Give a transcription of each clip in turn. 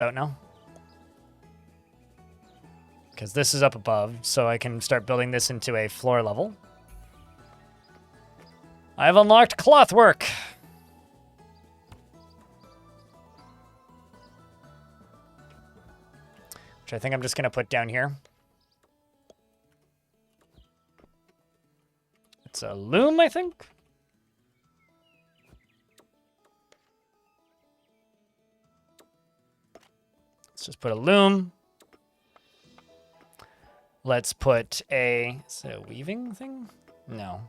Don't know. Because this is up above, so I can start building this into a floor level. I've unlocked clothwork. Which I think I'm just going to put down here. It's a loom, I think. Let's just put a loom. Let's put a... Is it a weaving thing? No.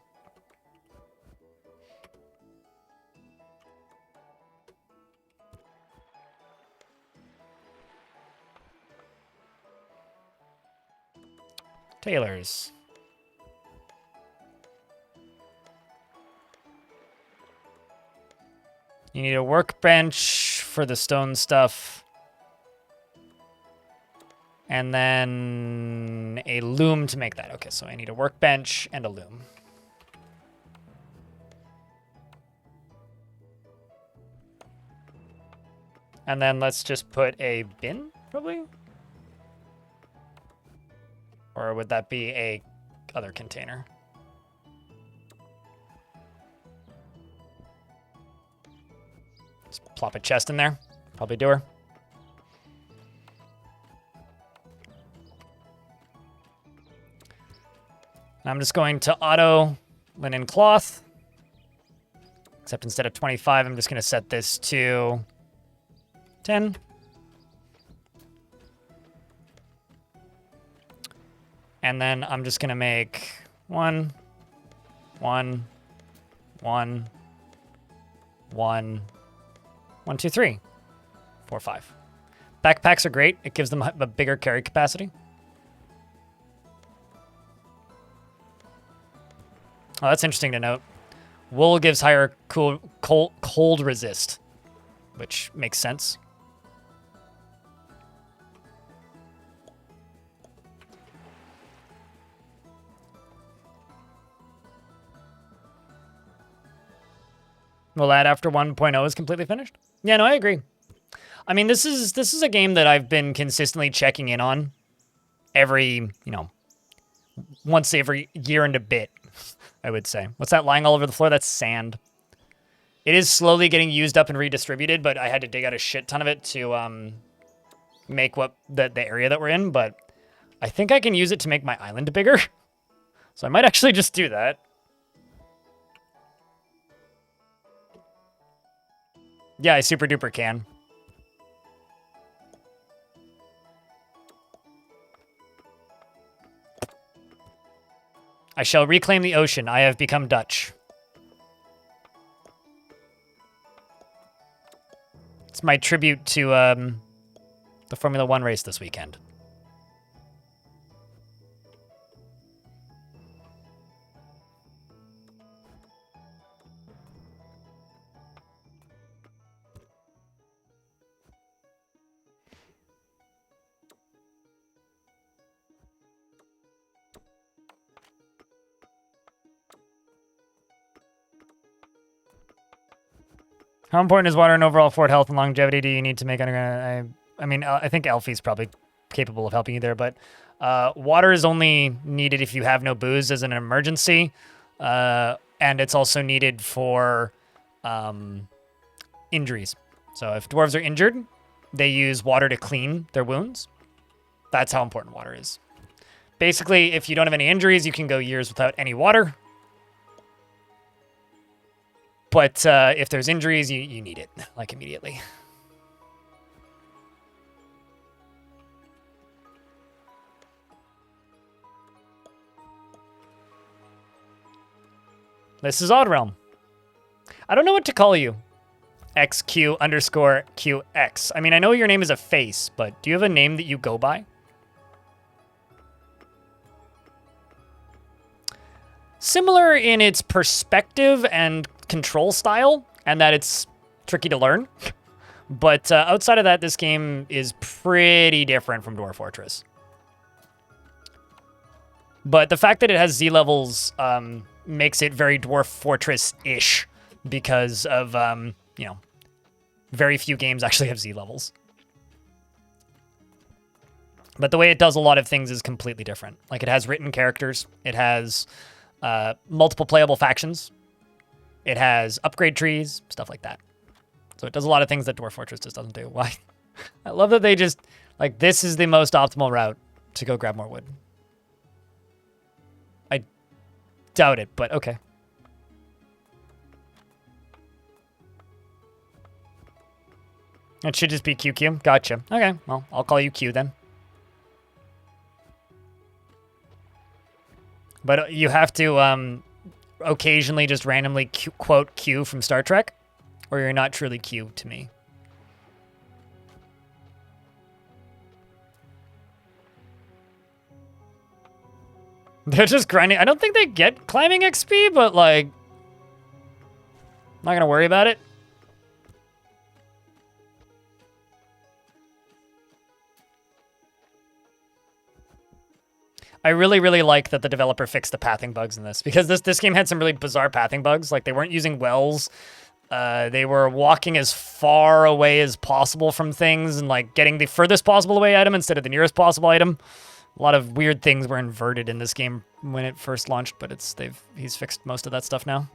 Tailors. You need a workbench for the stone stuff. And then a loom to make that. Okay, so I need a workbench and a loom. And then let's just put a bin, probably? Or would that be a other container? Just plop a chest in there. Probably do her. I'm just going to auto linen cloth. Except instead of 25, I'm just going to set this to 10. And then I'm just going to make 1, 1, 1, 1, 1, 2, 3, 4, 5. Backpacks are great. It gives them a bigger carry capacity. Oh, that's interesting to note. Wool gives higher cold resist, which makes sense. Will that after 1.0 is completely finished? Yeah, no, I agree. I mean, this is a game that I've been consistently checking in on every, once every year and a bit, I would say. What's that lying all over the floor? That's sand. It is slowly getting used up and redistributed, but I had to dig out a shit ton of it to make what the area that we're in, but I think I can use it to make my island bigger. So I might actually just do that. Yeah, I super duper can. I shall reclaim the ocean. I have become Dutch. It's my tribute to the Formula 1 race this weekend. How important is water in overall fort health and longevity do you need to make underground? I mean, I think Alfie's probably capable of helping you there, but water is only needed if you have no booze as an emergency, and it's also needed for injuries. So if dwarves are injured, they use water to clean their wounds. That's how important water is. Basically, if you don't have any injuries, you can go years without any water. But if there's injuries, you need it, like, immediately. This is Odd Realm. I don't know what to call you. XQ_QX. I mean, I know your name is a face, but do you have a name that you go by? Similar in its perspective and control style, and that it's tricky to learn. But outside of that, this game is pretty different from Dwarf Fortress. But the fact that it has Z levels makes it very Dwarf Fortress-ish because of, very few games actually have Z levels. But the way it does a lot of things is completely different. Like, it has written characters. It has multiple playable factions. It has upgrade trees, stuff like that. So it does a lot of things that Dwarf Fortress just doesn't do. Why? I love that they just, like, this is the most optimal route to go grab more wood. I doubt it, but okay. It should just be QQ. Gotcha. Okay, well, I'll call you Q then. But you have to occasionally just randomly quote Q from Star Trek, or you're not truly Q to me. They're just grinding. I don't think they get climbing XP, but, like, I'm not going to worry about it. I really, really like that the developer fixed the pathing bugs in this, because this game had some really bizarre pathing bugs. Like, they weren't using wells. They were walking as far away as possible from things and, like, getting the furthest possible away item instead of the nearest possible item. A lot of weird things were inverted in this game when it first launched, but he's fixed most of that stuff now.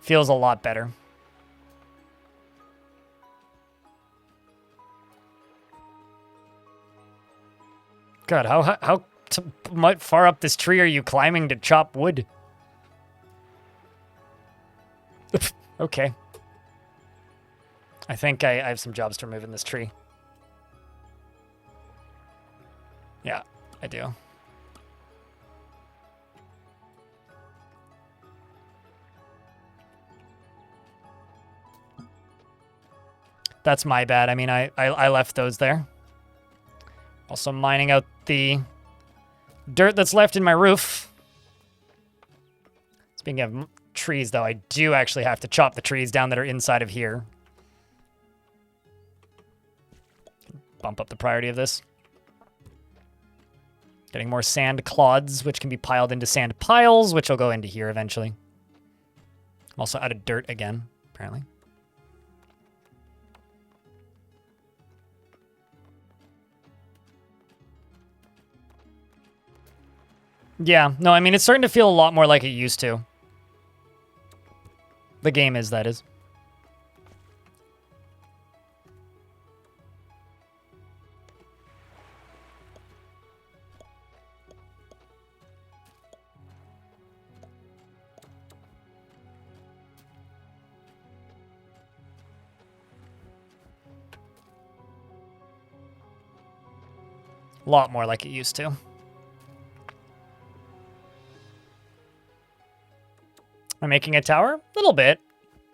Feels a lot better. God, how far up this tree are you climbing to chop wood? Okay. I think I have some jobs to remove in this tree. Yeah, I do. That's my bad. I mean, I left those there. Also mining out the dirt that's left in my roof. Speaking of trees, though, I do actually have to chop the trees down that are inside of here. Bump up the priority of this. Getting more sand clods, which can be piled into sand piles, which will go into here eventually. I'm also out of dirt again, apparently. Yeah, no, I mean, it's starting to feel a lot more like it used to. The game is, that is. A lot more like it used to. Am I making a tower? A little bit.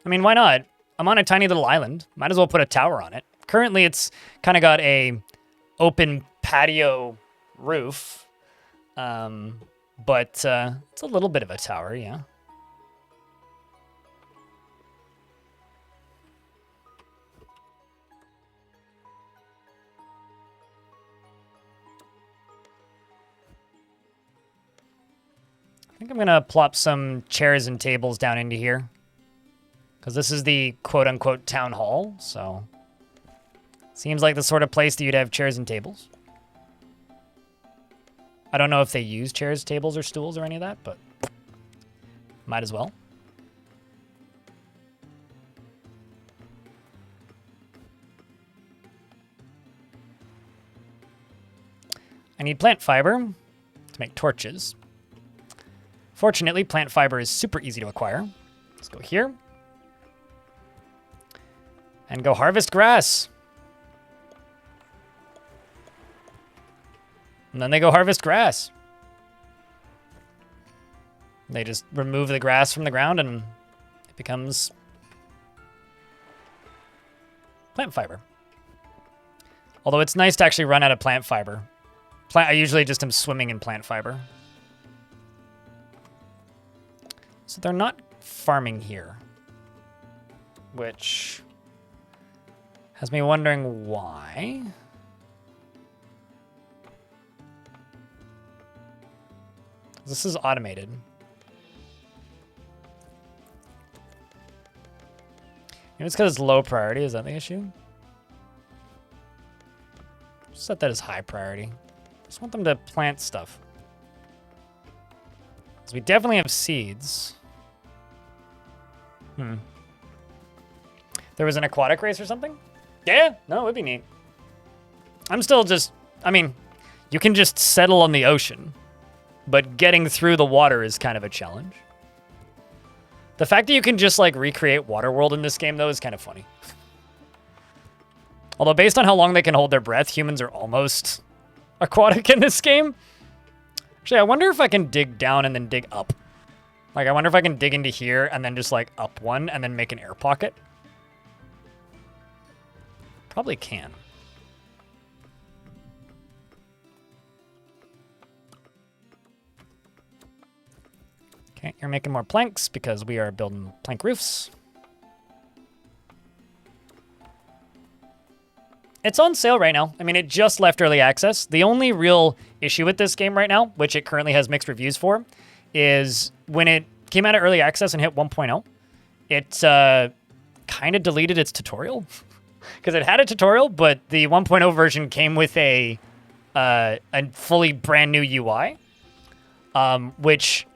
I mean, why not? I'm on a tiny little island. Might as well put a tower on it. Currently, it's kind of got a open patio roof. But it's a little bit of a tower, yeah. I think I'm going to plop some chairs and tables down into here. Because this is the quote-unquote town hall, so... Seems like the sort of place that you'd have chairs and tables. I don't know if they use chairs, tables, or stools or any of that, but... Might as well. I need plant fiber to make torches. Fortunately, plant fiber is super easy to acquire. Let's go here. And go harvest grass. And then they go harvest grass. They just remove the grass from the ground and it becomes plant fiber. Although it's nice to actually run out of plant fiber. I usually just am swimming in plant fiber. So they're not farming here, which has me wondering why. This is automated. Maybe it's because it's low priority. Is that the issue? Set that as high priority. Just want them to plant stuff. Because we definitely have seeds. There was an aquatic race or something? Yeah, no, it would be neat. I'm still just, I mean, you can just settle on the ocean, but getting through the water is kind of a challenge. The fact that you can just, like, recreate Waterworld in this game, though, is kind of funny. Although, based on how long they can hold their breath, humans are almost aquatic in this game. Actually, I wonder if I can dig down and then dig up. Like, I wonder if I can dig into here and then just, like, up one and then make an air pocket. Probably can. Okay, you're making more planks because we are building plank roofs. It's on sale right now. I mean, it just left early access. The only real issue with this game right now, which it currently has mixed reviews for, is when it came out of early access and hit 1.0, it kind of deleted its tutorial. Because it had a tutorial, but the 1.0 version came with a fully brand new UI, which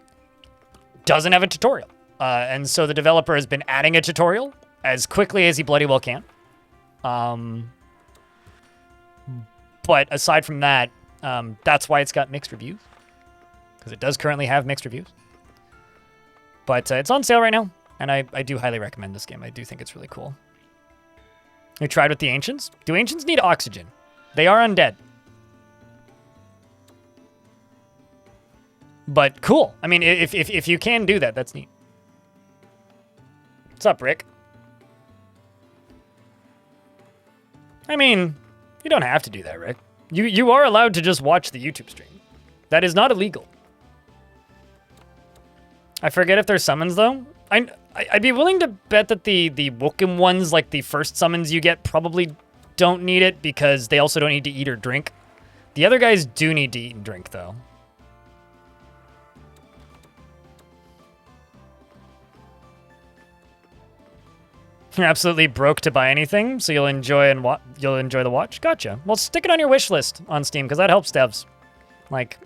doesn't have a tutorial. And so the developer has been adding a tutorial as quickly as he bloody well can. But aside from that, that's why it's got mixed reviews. Because it does currently have mixed reviews. But it's on sale right now, and I do highly recommend this game. I do think it's really cool. We tried with the Ancients. Do Ancients need oxygen? They are undead. But cool. I mean, if you can do that, that's neat. What's up, Rick? I mean, you don't have to do that, Rick. You are allowed to just watch the YouTube stream. That is not illegal. I forget if there's summons, though. I'd be willing to bet that the Wookiee ones, like the first summons you get, probably don't need it because they also don't need to eat or drink. The other guys do need to eat and drink, though. You're absolutely broke to buy anything, so you'll enjoy the watch. Gotcha. Well, stick it on your wish list on Steam because that helps devs. Like,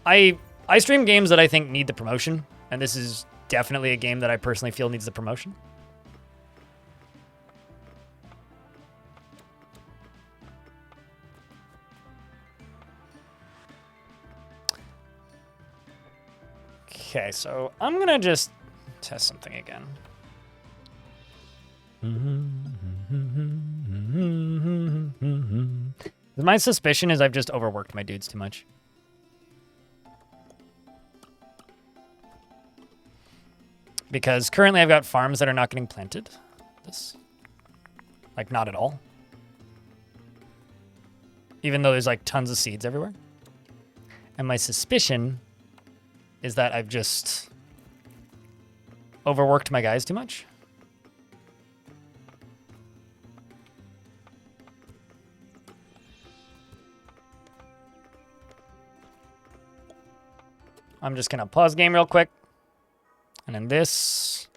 I stream games that I think need the promotion, and this is definitely a game that I personally feel needs the promotion. Okay, so I'm gonna just test something again. My suspicion is I've just overworked my dudes too much. Because currently I've got farms that are not getting planted. Like, not at all. Even though there's, like, tons of seeds everywhere. And my suspicion is that I've just overworked my guys too much. I'm just going to pause game real quick. And then this,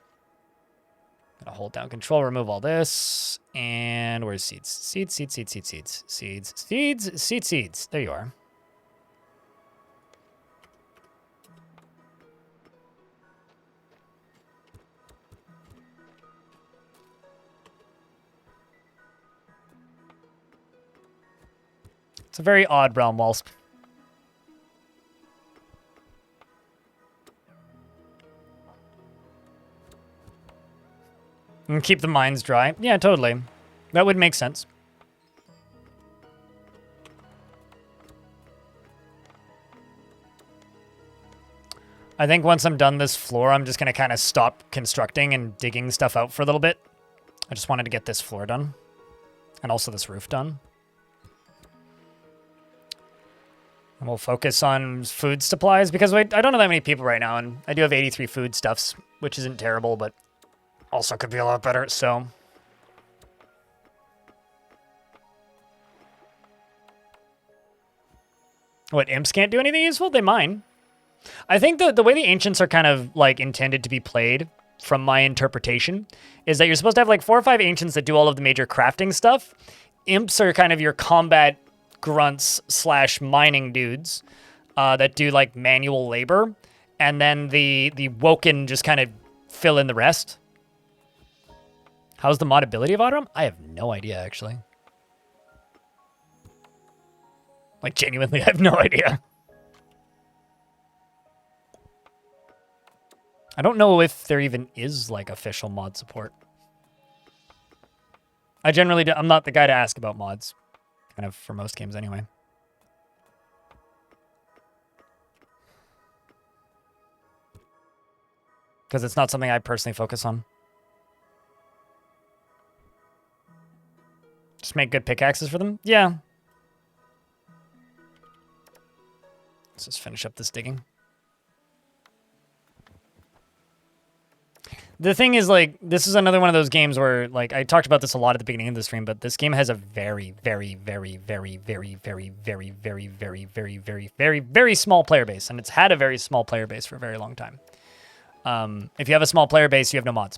gonna hold down control, remove all this, and where's seeds? Seeds. There you are. It's a very odd realm wasp. And keep the mines dry. Yeah, totally. That would make sense. I think once I'm done this floor, I'm just going to kind of stop constructing and digging stuff out for a little bit. I just wanted to get this floor done. And also this roof done. And we'll focus on food supplies because I don't have that many people right now. And I do have 83 foodstuffs, which isn't terrible, but also could be a lot better, so. What, imps can't do anything useful? They mine. I think the way the Ancients are kind of, like, intended to be played from my interpretation, is that you're supposed to have like 4 or 5 ancients that do all of the major crafting stuff. Imps are kind of your combat grunts / mining dudes that do like manual labor. And then the Woken just kind of fill in the rest. How's the modability of Autumn? I have no idea, actually. Like, genuinely, I have no idea. I don't know if there even is, like, official mod support. I generally I'm not the guy to ask about mods. Kind of for most games, anyway. Because it's not something I personally focus on. Just make good pickaxes for them? Yeah. Let's just finish up this digging. The thing is, like, this is another one of those games where, like, I talked about this a lot at the beginning of the stream, but this game has a very, very, very, very, very, very, very, very, very, very, very, very, very small player base. And it's had a very small player base for a very long time. If you have a small player base, you have no mods.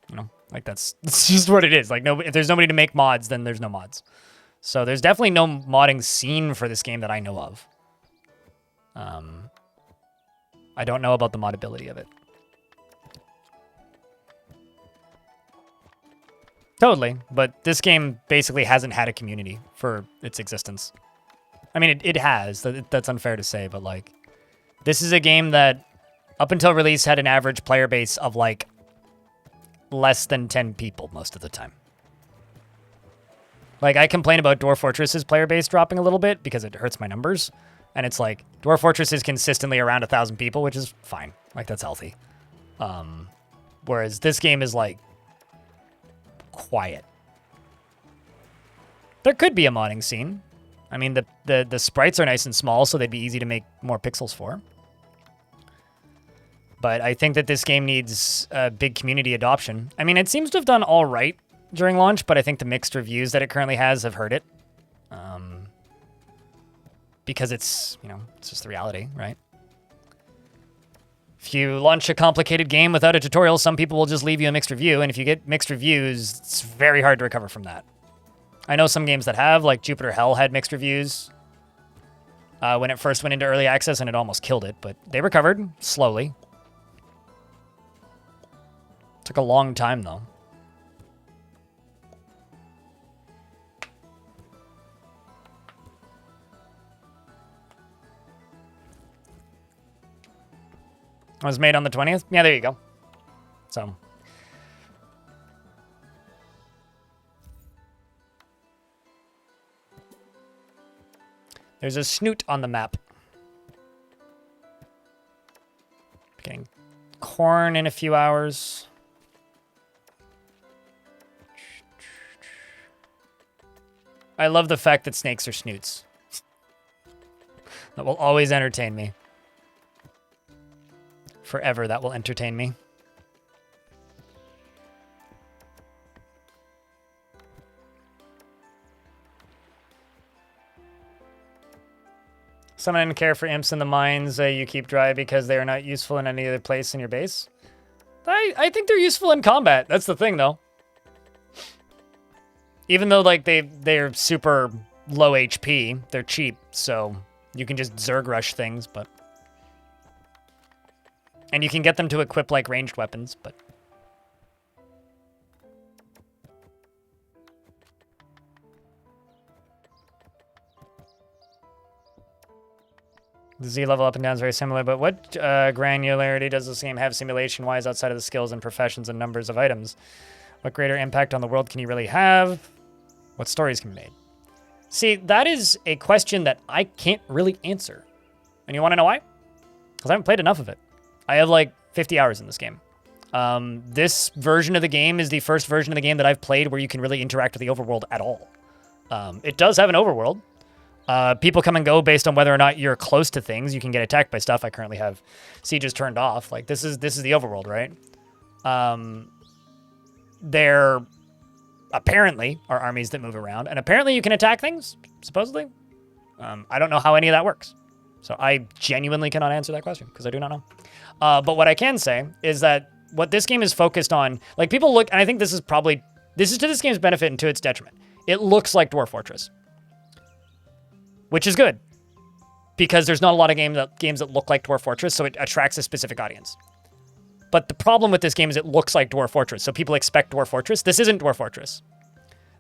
You know, like that's just what it is. Like, no, if there's nobody to make mods, then there's no mods. So there's definitely no modding scene for this game that I know of. I don't know about the modability of it. Totally, but this game basically hasn't had a community for its existence. I mean, it has. That's unfair to say, but like, this is a game that, up until release, had an average player base of like less than 10 people most of the time. Like, I complain about Dwarf Fortress's player base dropping a little bit because it hurts my numbers. And it's like, Dwarf Fortress is consistently around 1,000 people, which is fine. Like, that's healthy. Whereas this game is like quiet. There could be a modding scene. I mean, the sprites are nice and small, so they'd be easy to make more pixels for. But I think that this game needs a big community adoption. I mean, it seems to have done all right during launch, but I think the mixed reviews that it currently has have hurt it. Because it's, you know, it's just the reality, right? If you launch a complicated game without a tutorial, some people will just leave you a mixed review, and if you get mixed reviews, it's very hard to recover from that. I know some games that have, like Jupiter Hell had mixed reviews when it first went into early access, and it almost killed it, but they recovered slowly. Took a long time, though. It was made on the 20th? Yeah, there you go. So. There's a snoot on the map. Getting corn in a few hours. I love the fact that snakes are snoots. That will always entertain me. Forever, that will entertain me. Someone didn't care for imps in the mines you keep dry because they are not useful in any other place in your base. I think they're useful in combat. That's the thing, though. Even though like they're super low HP, they're cheap, so you can just Zerg rush things, but. And you can get them to equip, like, ranged weapons, but... The Z level up and down is very similar, but what granularity does this game have simulation-wise outside of the skills and professions and numbers of items? What greater impact on the world can you really have? What stories can be made? See, that is a question that I can't really answer. And you want to know why? Because I haven't played enough of it. I have like 50 hours in this game. This version of the game is the first version of the game that I've played where you can really interact with the overworld at all. It does have an overworld. People come and go based on whether or not you're close to things. You can get attacked by stuff. I currently have sieges turned off. Like this is the overworld, right? There apparently are armies that move around, and apparently you can attack things, supposedly. I don't know how any of that works. So I genuinely cannot answer that question because I do not know. But what I can say is that what this game is focused on, like people look, and I think this is to this game's benefit and to its detriment. It looks like Dwarf Fortress, which is good because there's not a lot of games that look like Dwarf Fortress, so it attracts a specific audience. But the problem with this game is it looks like Dwarf Fortress, so people expect Dwarf Fortress. This isn't Dwarf Fortress.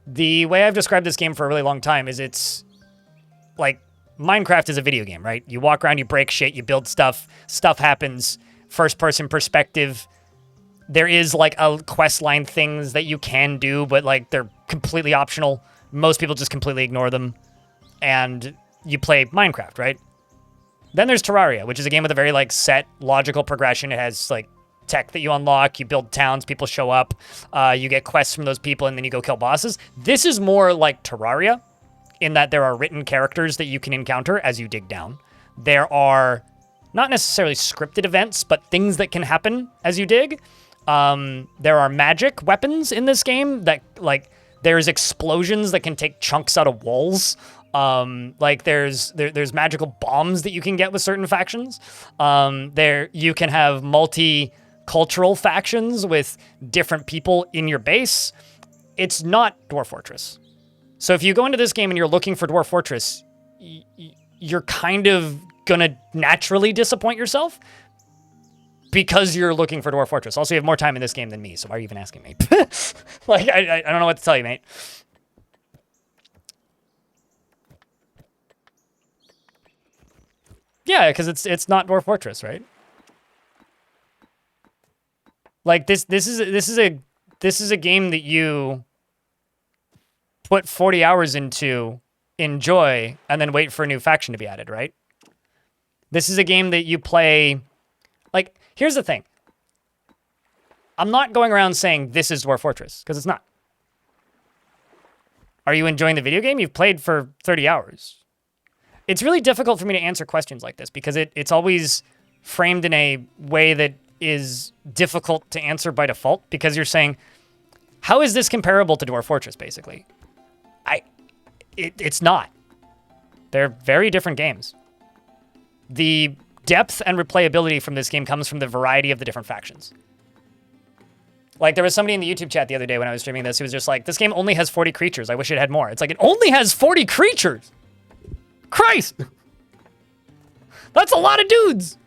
The way I've described this game for a really long time is it's like Minecraft is a video game, right? You walk around, you break shit, you build stuff happens, first-person perspective. There is like a quest line things that you can do, but like they're completely optional. Most people just completely ignore them. And you play Minecraft, right? Then there's Terraria, which is a game with a very like set logical progression. It has like tech that you unlock, you build towns, people show up, you get quests from those people, and then you go kill bosses. This is more like Terraria in that there are written characters that you can encounter as you dig down. There are not necessarily scripted events, but things that can happen as you dig. There are magic weapons in this game that like there's explosions that can take chunks out of walls. Like there's magical bombs that you can get with certain factions. There you can have multi-cultural factions with different people in your base. It's not Dwarf Fortress. So if you go into this game and you're looking for Dwarf Fortress, you're kind of gonna naturally disappoint yourself because you're looking for Dwarf Fortress. Also, you have more time in this game than me, so why are you even asking me? Like, I don't know what to tell you, mate. Yeah, because it's not Dwarf Fortress, right? Like this is a game that you put 40 hours into, enjoy, and then wait for a new faction to be added, right? This is a game that you play. Like, here's the thing. I'm not going around saying this is Dwarf Fortress, because it's not. Are you enjoying the video game? You've played for 30 hours. It's really difficult for me to answer questions like this because it's always framed in a way that is difficult to answer by default because you're saying, how is this comparable to Dwarf Fortress, basically? It's not. They're very different games. The depth and replayability from this game comes from the variety of the different factions. Like, there was somebody in the YouTube chat the other day when I was streaming this who was just like, this game only has 40 creatures. I wish it had more. It's like, it only has 40 creatures! Christ! That's a lot of dudes!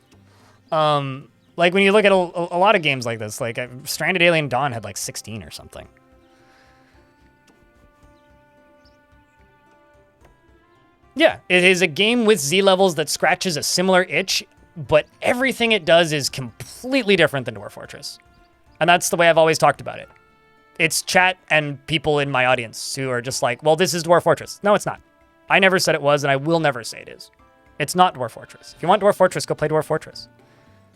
Like, when you look at a lot of games like this, like, Stranded Alien Dawn had like 16 or something. Yeah, it is a game with Z levels that scratches a similar itch, but everything it does is completely different than Dwarf Fortress. And that's the way I've always talked about it. It's chat and people in my audience who are just like, well, this is Dwarf Fortress. No, it's not. I never said it was, and I will never say it is. It's not Dwarf Fortress. If you want Dwarf Fortress, go play Dwarf Fortress.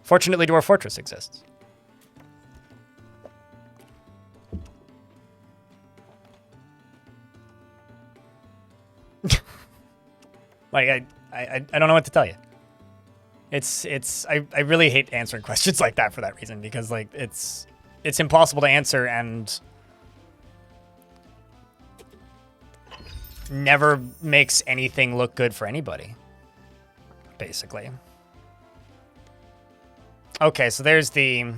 Fortunately, Dwarf Fortress exists. Like, I don't know what to tell you. I really hate answering questions like that for that reason, because like it's impossible to answer and never makes anything look good for anybody, basically. Okay, so there's the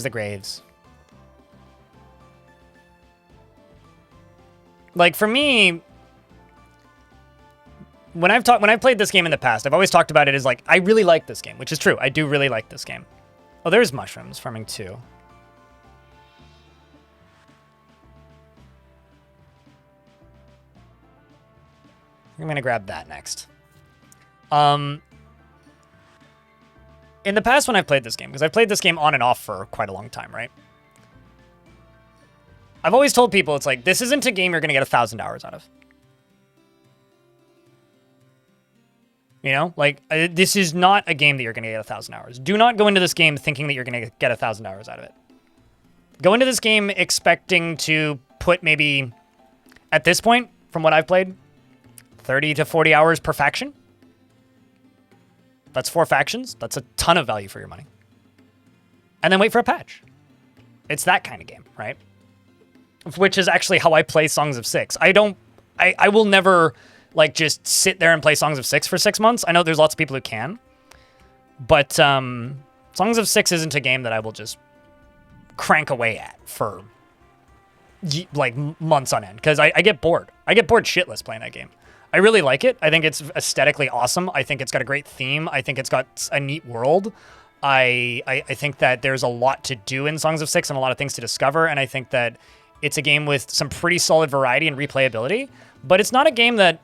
graves. Like, for me, when I've played this game in the past, I've always talked about it as like, I really like this game, which is true. I do really like this game. Oh, there's mushrooms farming too. I'm gonna grab that next. In the past when I've played this game, because I've played this game on and off for quite a long time, right? I've always told people, it's like, this isn't a game you're gonna get 1,000 hours out of. You know, like, this is not a game that you're going to get 1,000 hours. Do not go into this game thinking that you're going to get 1,000 hours out of it. Go into this game expecting to put maybe, at this point, from what I've played, 30 to 40 hours per faction. That's 4 factions. That's a ton of value for your money. And then wait for a patch. It's that kind of game, right? Which is actually how I play Songs of Six. I will never, like, just sit there and play Songs of Six for 6 months. I know there's lots of people who can. But Songs of Six isn't a game that I will just crank away at for like months on end, because I get bored. I get bored shitless playing that game. I really like it. I think it's aesthetically awesome. I think it's got a great theme. I think it's got a neat world. I think that there's a lot to do in Songs of Six and a lot of things to discover, and I think that it's a game with some pretty solid variety and replayability, but it's not a game that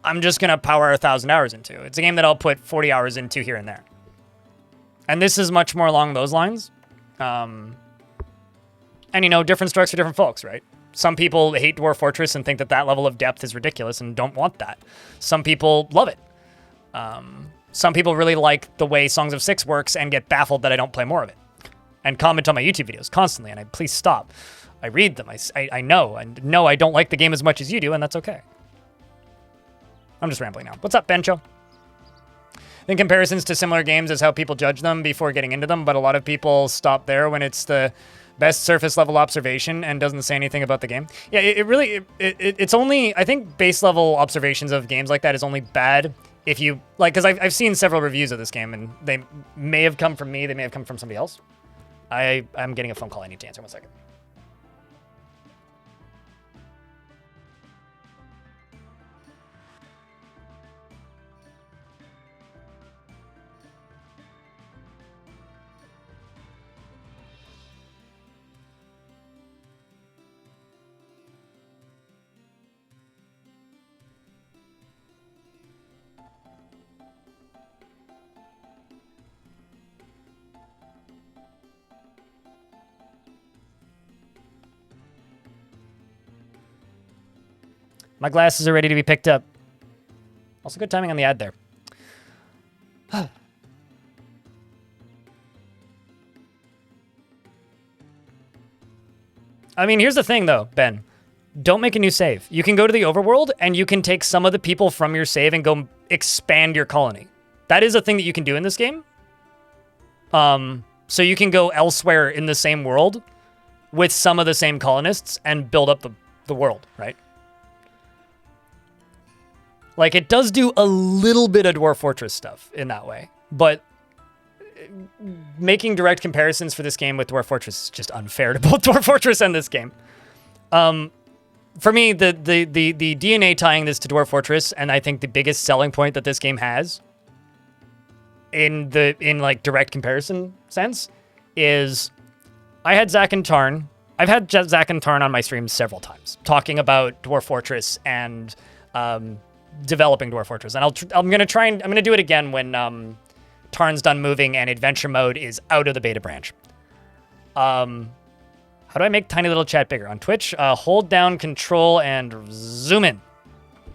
I'm just going to power 1,000 hours into. It's a game that I'll put 40 hours into here and there. And this is much more along those lines. And, you know, different strokes for different folks, right? Some people hate Dwarf Fortress and think that that level of depth is ridiculous and don't want that. Some people love it. Some people really like the way Songs of Six works and get baffled that I don't play more of it. And comment on my YouTube videos constantly, and I please stop. I read them. I know. And no, I don't like the game as much as you do, and that's okay. I'm just rambling now. What's up, Bencho? I think comparisons to similar games is how people judge them before getting into them, but a lot of people stop there when it's the best surface level observation and doesn't say anything about the game. Yeah, it's only, I think base level observations of games like that is only bad if you, like, because I've seen several reviews of this game, and they may have come from me, they may have come from somebody else. I'm getting a phone call I need to answer. 1 second. My glasses are ready to be picked up. Also, good timing on the ad there. I mean, here's the thing, though, Ben. Don't make a new save. You can go to the overworld, and you can take some of the people from your save and go expand your colony. That is a thing that you can do in this game. So you can go elsewhere in the same world with some of the same colonists and build up the world, right? Like, it does do a little bit of Dwarf Fortress stuff in that way, but making direct comparisons for this game with Dwarf Fortress is just unfair to both Dwarf Fortress and this game. For me, the DNA tying this to Dwarf Fortress, and I think the biggest selling point that this game has in like direct comparison sense is I had Zach and Tarn. I've had Zach and Tarn on my streams several times talking about Dwarf Fortress and developing Dwarf Fortress, and I'm gonna do it again when Tarn's done moving and adventure mode is out of the beta branch. How do I make tiny little chat bigger on Twitch? Hold down Control and zoom in.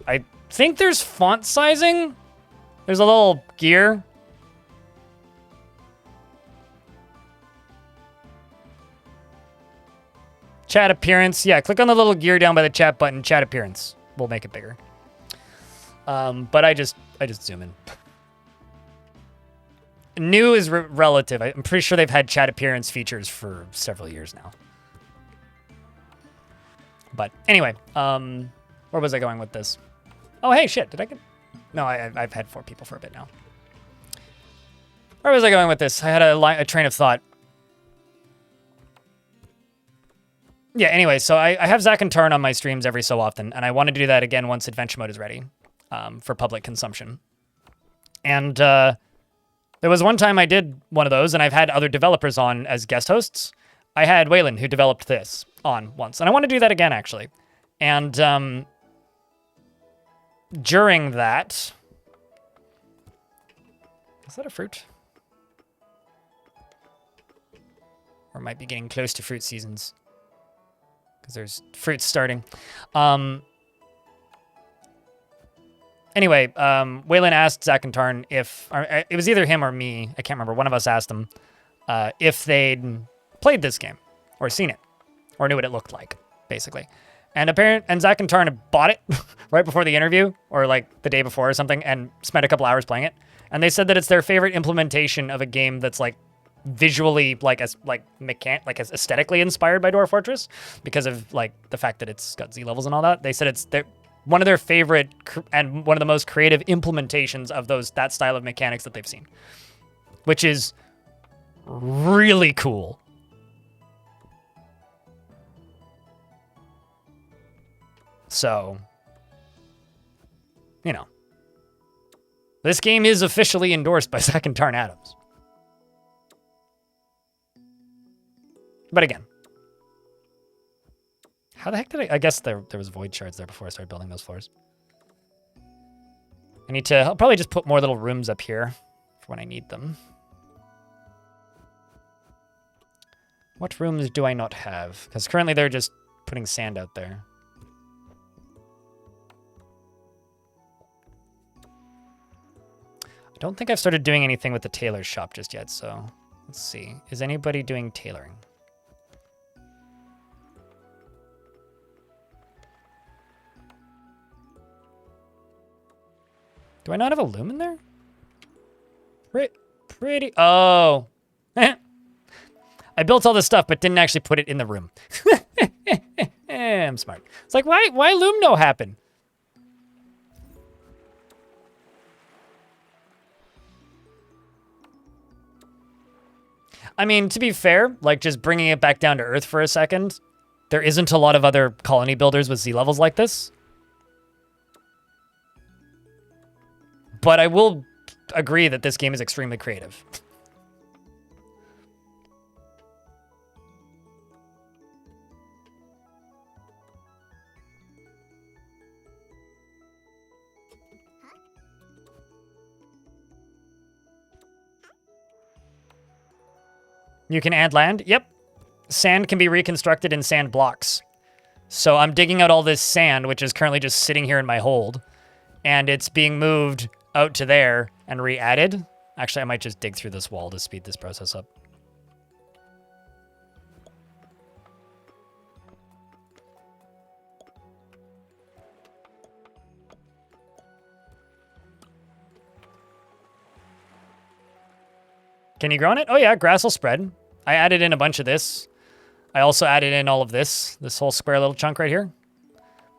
I think there's font sizing. There's a little gear. Chat appearance. Yeah, click on the little gear down by the chat button. Chat appearance. We'll make it bigger. But I just zoom in. New is relative. I'm pretty sure they've had chat appearance features for several years now. But anyway, where was I going with this? Oh, hey, shit. Did I get... No, I've had 4 people for a bit now. Where was I going with this? I had a train of thought. Yeah, anyway, so I have Zach and Tarn on my streams every so often, and I want to do that again once adventure mode is ready for public consumption. And there was one time I did one of those, and I've had other developers on as guest hosts. I had Waylon, who developed this, on once, and I want to do that again, actually. And during that... Is that a fruit? Or might be getting close to fruit seasons. Because there's fruits starting. Anyway, Waylon asked Zach and Tarn if... it was either him or me. I can't remember. One of us asked them if they'd played this game or seen it or knew what it looked like, basically. And Zach and Tarn had bought it right before the interview or like the day before or something and spent a couple hours playing it. And they said that it's their favorite implementation of a game that's like visually aesthetically inspired by Dwarf Fortress because of like the fact that it's got Z levels and all that. They said it's one of their favorite and one of the most creative implementations of that style of mechanics that they've seen, which is really cool. So, you know, this game is officially endorsed by Zach and Tarn Adams. But again, how the heck did I guess there was void shards there before I started building those floors. I'll probably just put more little rooms up here for when I need them. What rooms do I not have? Because currently they're just putting sand out there. I don't think I've started doing anything with the tailor's shop just yet, so let's see. Is anybody doing tailoring? Do I not have a loom in there? Pretty. Oh. I built all this stuff, but didn't actually put it in the room. I'm smart. It's like, why loom no happen? I mean, to be fair, like just bringing it back down to earth for a second, there isn't a lot of other colony builders with Z levels like this. But I will agree that this game is extremely creative. You can add land? Yep. Sand can be reconstructed in sand blocks. So I'm digging out all this sand, which is currently just sitting here in my hold, and it's being moved out to there and re-added. Actually, I might just dig through this wall to speed this process up. Can you grow on it? Oh yeah, grass will spread. I added in a bunch of this. I also added in all of this whole square little chunk right here.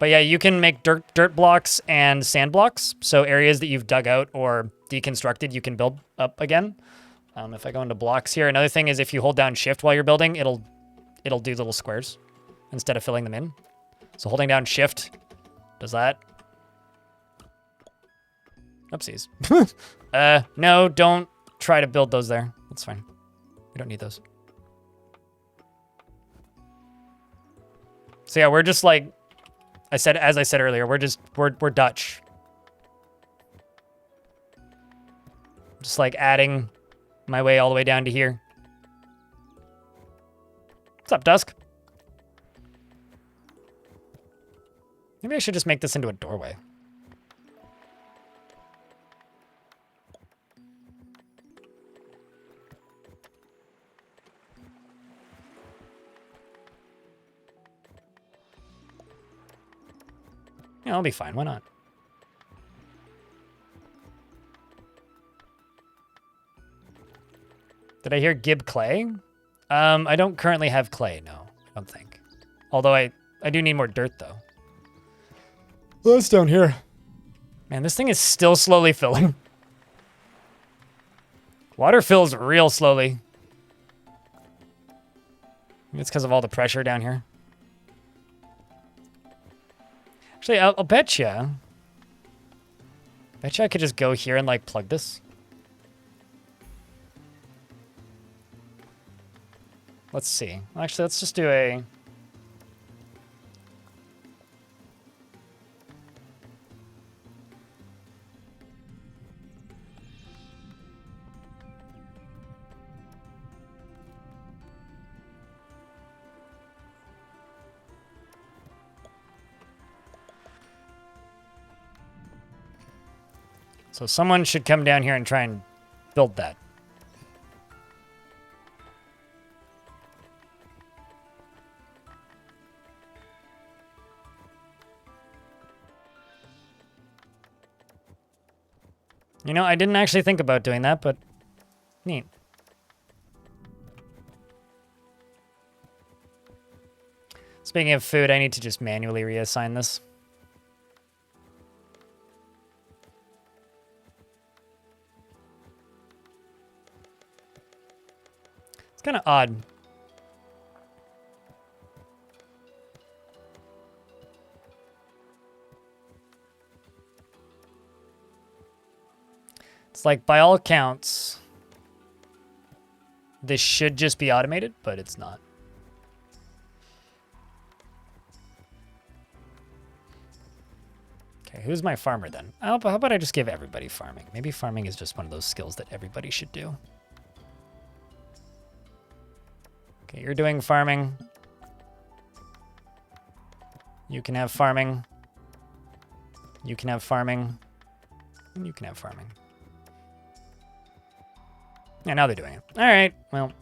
But yeah, you can make dirt blocks and sand blocks. So areas that you've dug out or deconstructed, you can build up again. If I go into blocks here, another thing is if you hold down shift while you're building, it'll do little squares instead of filling them in. So holding down shift does that. Oopsies. No, don't try to build those there. That's fine. We don't need those. So yeah, we're just like as I said earlier, we're Dutch. Just like adding my way all the way down to here. What's up, Dusk? Maybe I should just make this into a doorway. Yeah, I'll be fine. Why not? Did I hear Gib clay? I don't currently have clay, no. I don't think. Although I do need more dirt, though. Well, that's down here. Man, this thing is still slowly filling. Water fills real slowly. Maybe it's because of all the pressure down here. Actually, I'll bet you. Bet you I could just go here and, like, plug this. Let's see. Actually, let's just do a... So someone should come down here and try and build that. You know, I didn't actually think about doing that, but neat. Speaking of food, I need to just manually reassign this. Kind of odd. It's like, by all accounts, this should just be automated, but it's not. Okay, who's my farmer then? How about I just give everybody farming? Maybe farming is just one of those skills that everybody should do. Okay, you're doing farming. You can have farming. You can have farming. And you can have farming. Yeah, now they're doing it. All right, well.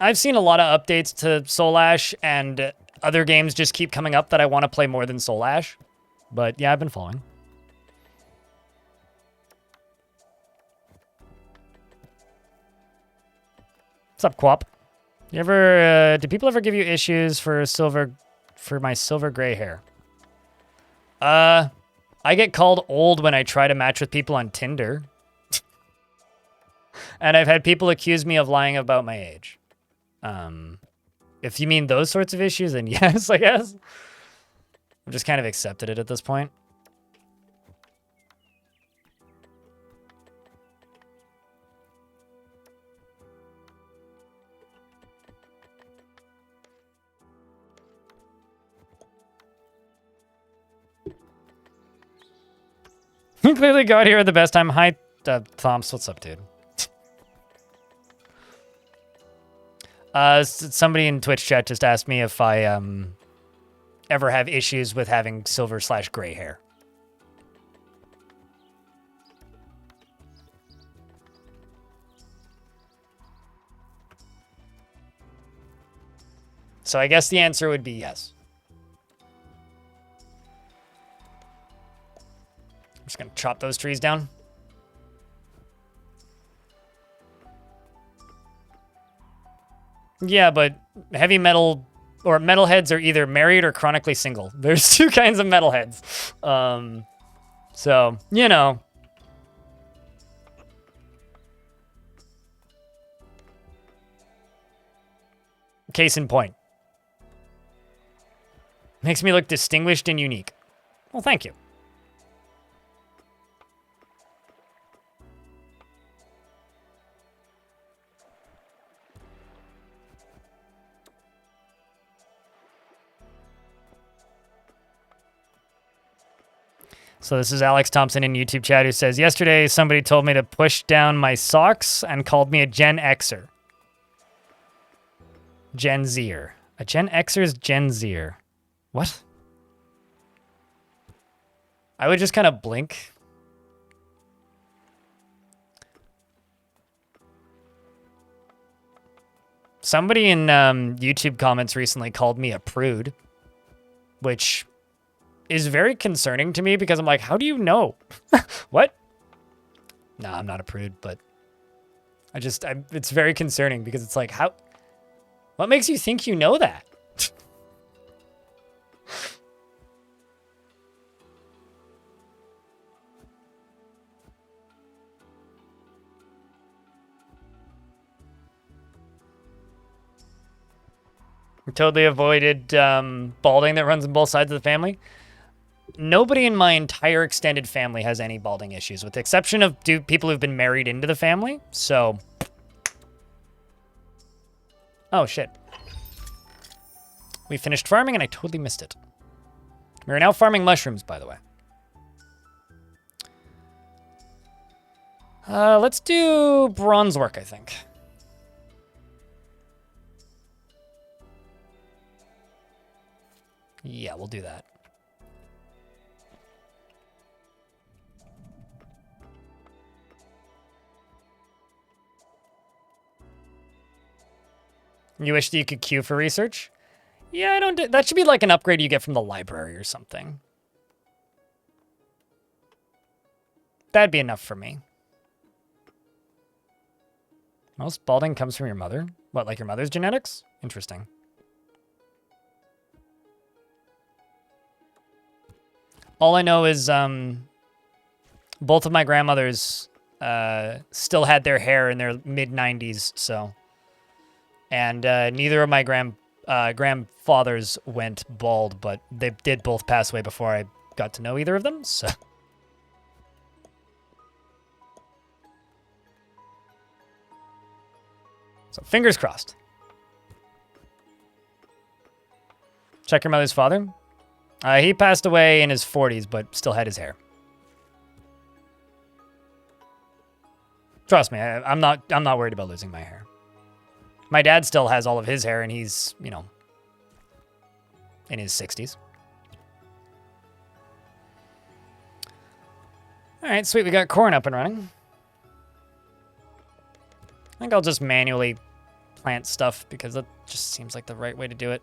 I've seen a lot of updates to Soul Ash, and other games just keep coming up that I want to play more than Soul Ash. But yeah, I've been following. What's up, Quap? You ever, do people ever give you issues for my silver gray hair? I get called old when I try to match with people on Tinder. And I've had people accuse me of lying about my age. If you mean those sorts of issues, then yes, I guess. I've just kind of accepted it at this point. You clearly got here at the best time. Hi, Thomps. What's up, dude? Somebody in Twitch chat just asked me if I ever have issues with having silver/gray hair. So I guess the answer would be yes. I'm just gonna chop those trees down. Yeah, but heavy metal or metalheads are either married or chronically single. There's two kinds of metalheads. So, you know. Case in point. Makes me look distinguished and unique. Well, thank you. So this is Alex Thompson in YouTube chat who says, yesterday somebody told me to push down my socks and called me a Gen Xer. Gen Zer. A Gen Xer's Gen Zer. What? I would just kind of blink. Somebody in YouTube comments recently called me a prude, which is very concerning to me because I'm like, how do you know? What? No, I'm not a prude, but it's very concerning because it's like, what makes you think you know that? We totally avoided balding that runs on both sides of the family. Nobody in my entire extended family has any balding issues, with the exception of people who've been married into the family. So, oh shit. We finished farming and I totally missed it. We're now farming mushrooms, by the way. Let's do bronze work, I think. Yeah, we'll do that. You wish that you could queue for research? Yeah, I don't. That should be like an upgrade you get from the library or something. That'd be enough for me. Most balding comes from your mother? What, like your mother's genetics? Interesting. All I know is both of my grandmothers still had their hair in their mid-90s, so. And neither of my grandfathers went bald, but they did both pass away before I got to know either of them, so. So fingers crossed. Check your mother's father. He passed away in his 40s, but still had his hair. Trust me, I'm not worried about losing my hair. My dad still has all of his hair, and he's, you know, in his 60s. All right, sweet. We got corn up and running. I think I'll just manually plant stuff because that just seems like the right way to do it.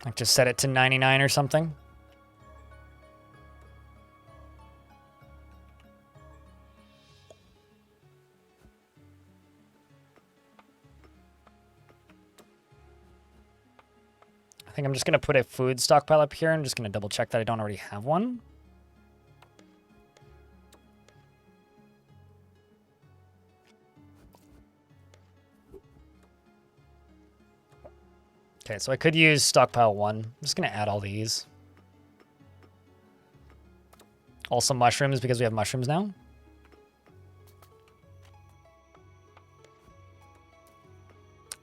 Like just set it to 99 or something. I think I'm just going to put a food stockpile up here. I'm just going to double check that I don't already have one. Okay, so I could use stockpile 1. I'm just going to add all these. Also mushrooms because we have mushrooms now. I'm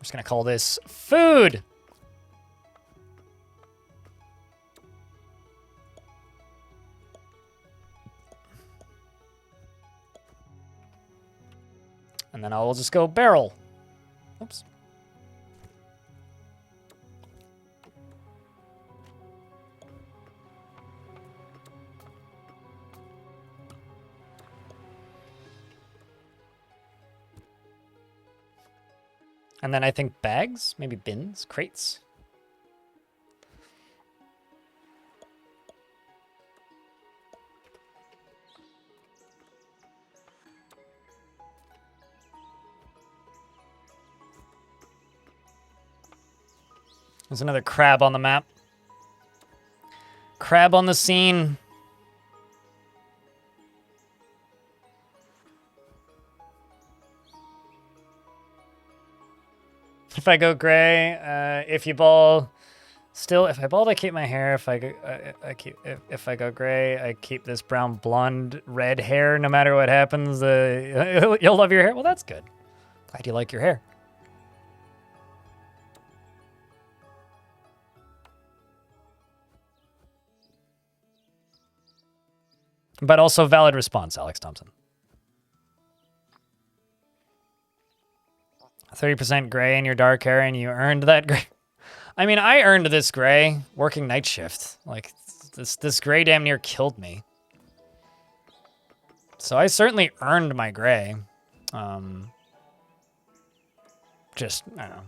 just going to call this food. And then I'll just go barrel. Oops. And then I think bags, maybe bins, crates. There's another crab on the map. Crab on the scene. If I go gray, if you ball, still, if I bald, I keep my hair. If I go, if I go gray, I keep this brown, blonde, red hair. No matter what happens, you'll love your hair. Well, that's good. Glad you like your hair. But also valid response, Alex Thompson. 30% gray in your dark hair, and you earned that gray. I mean, I earned this gray working night shift. Like, this gray damn near killed me. So I certainly earned my gray. Just, I don't know.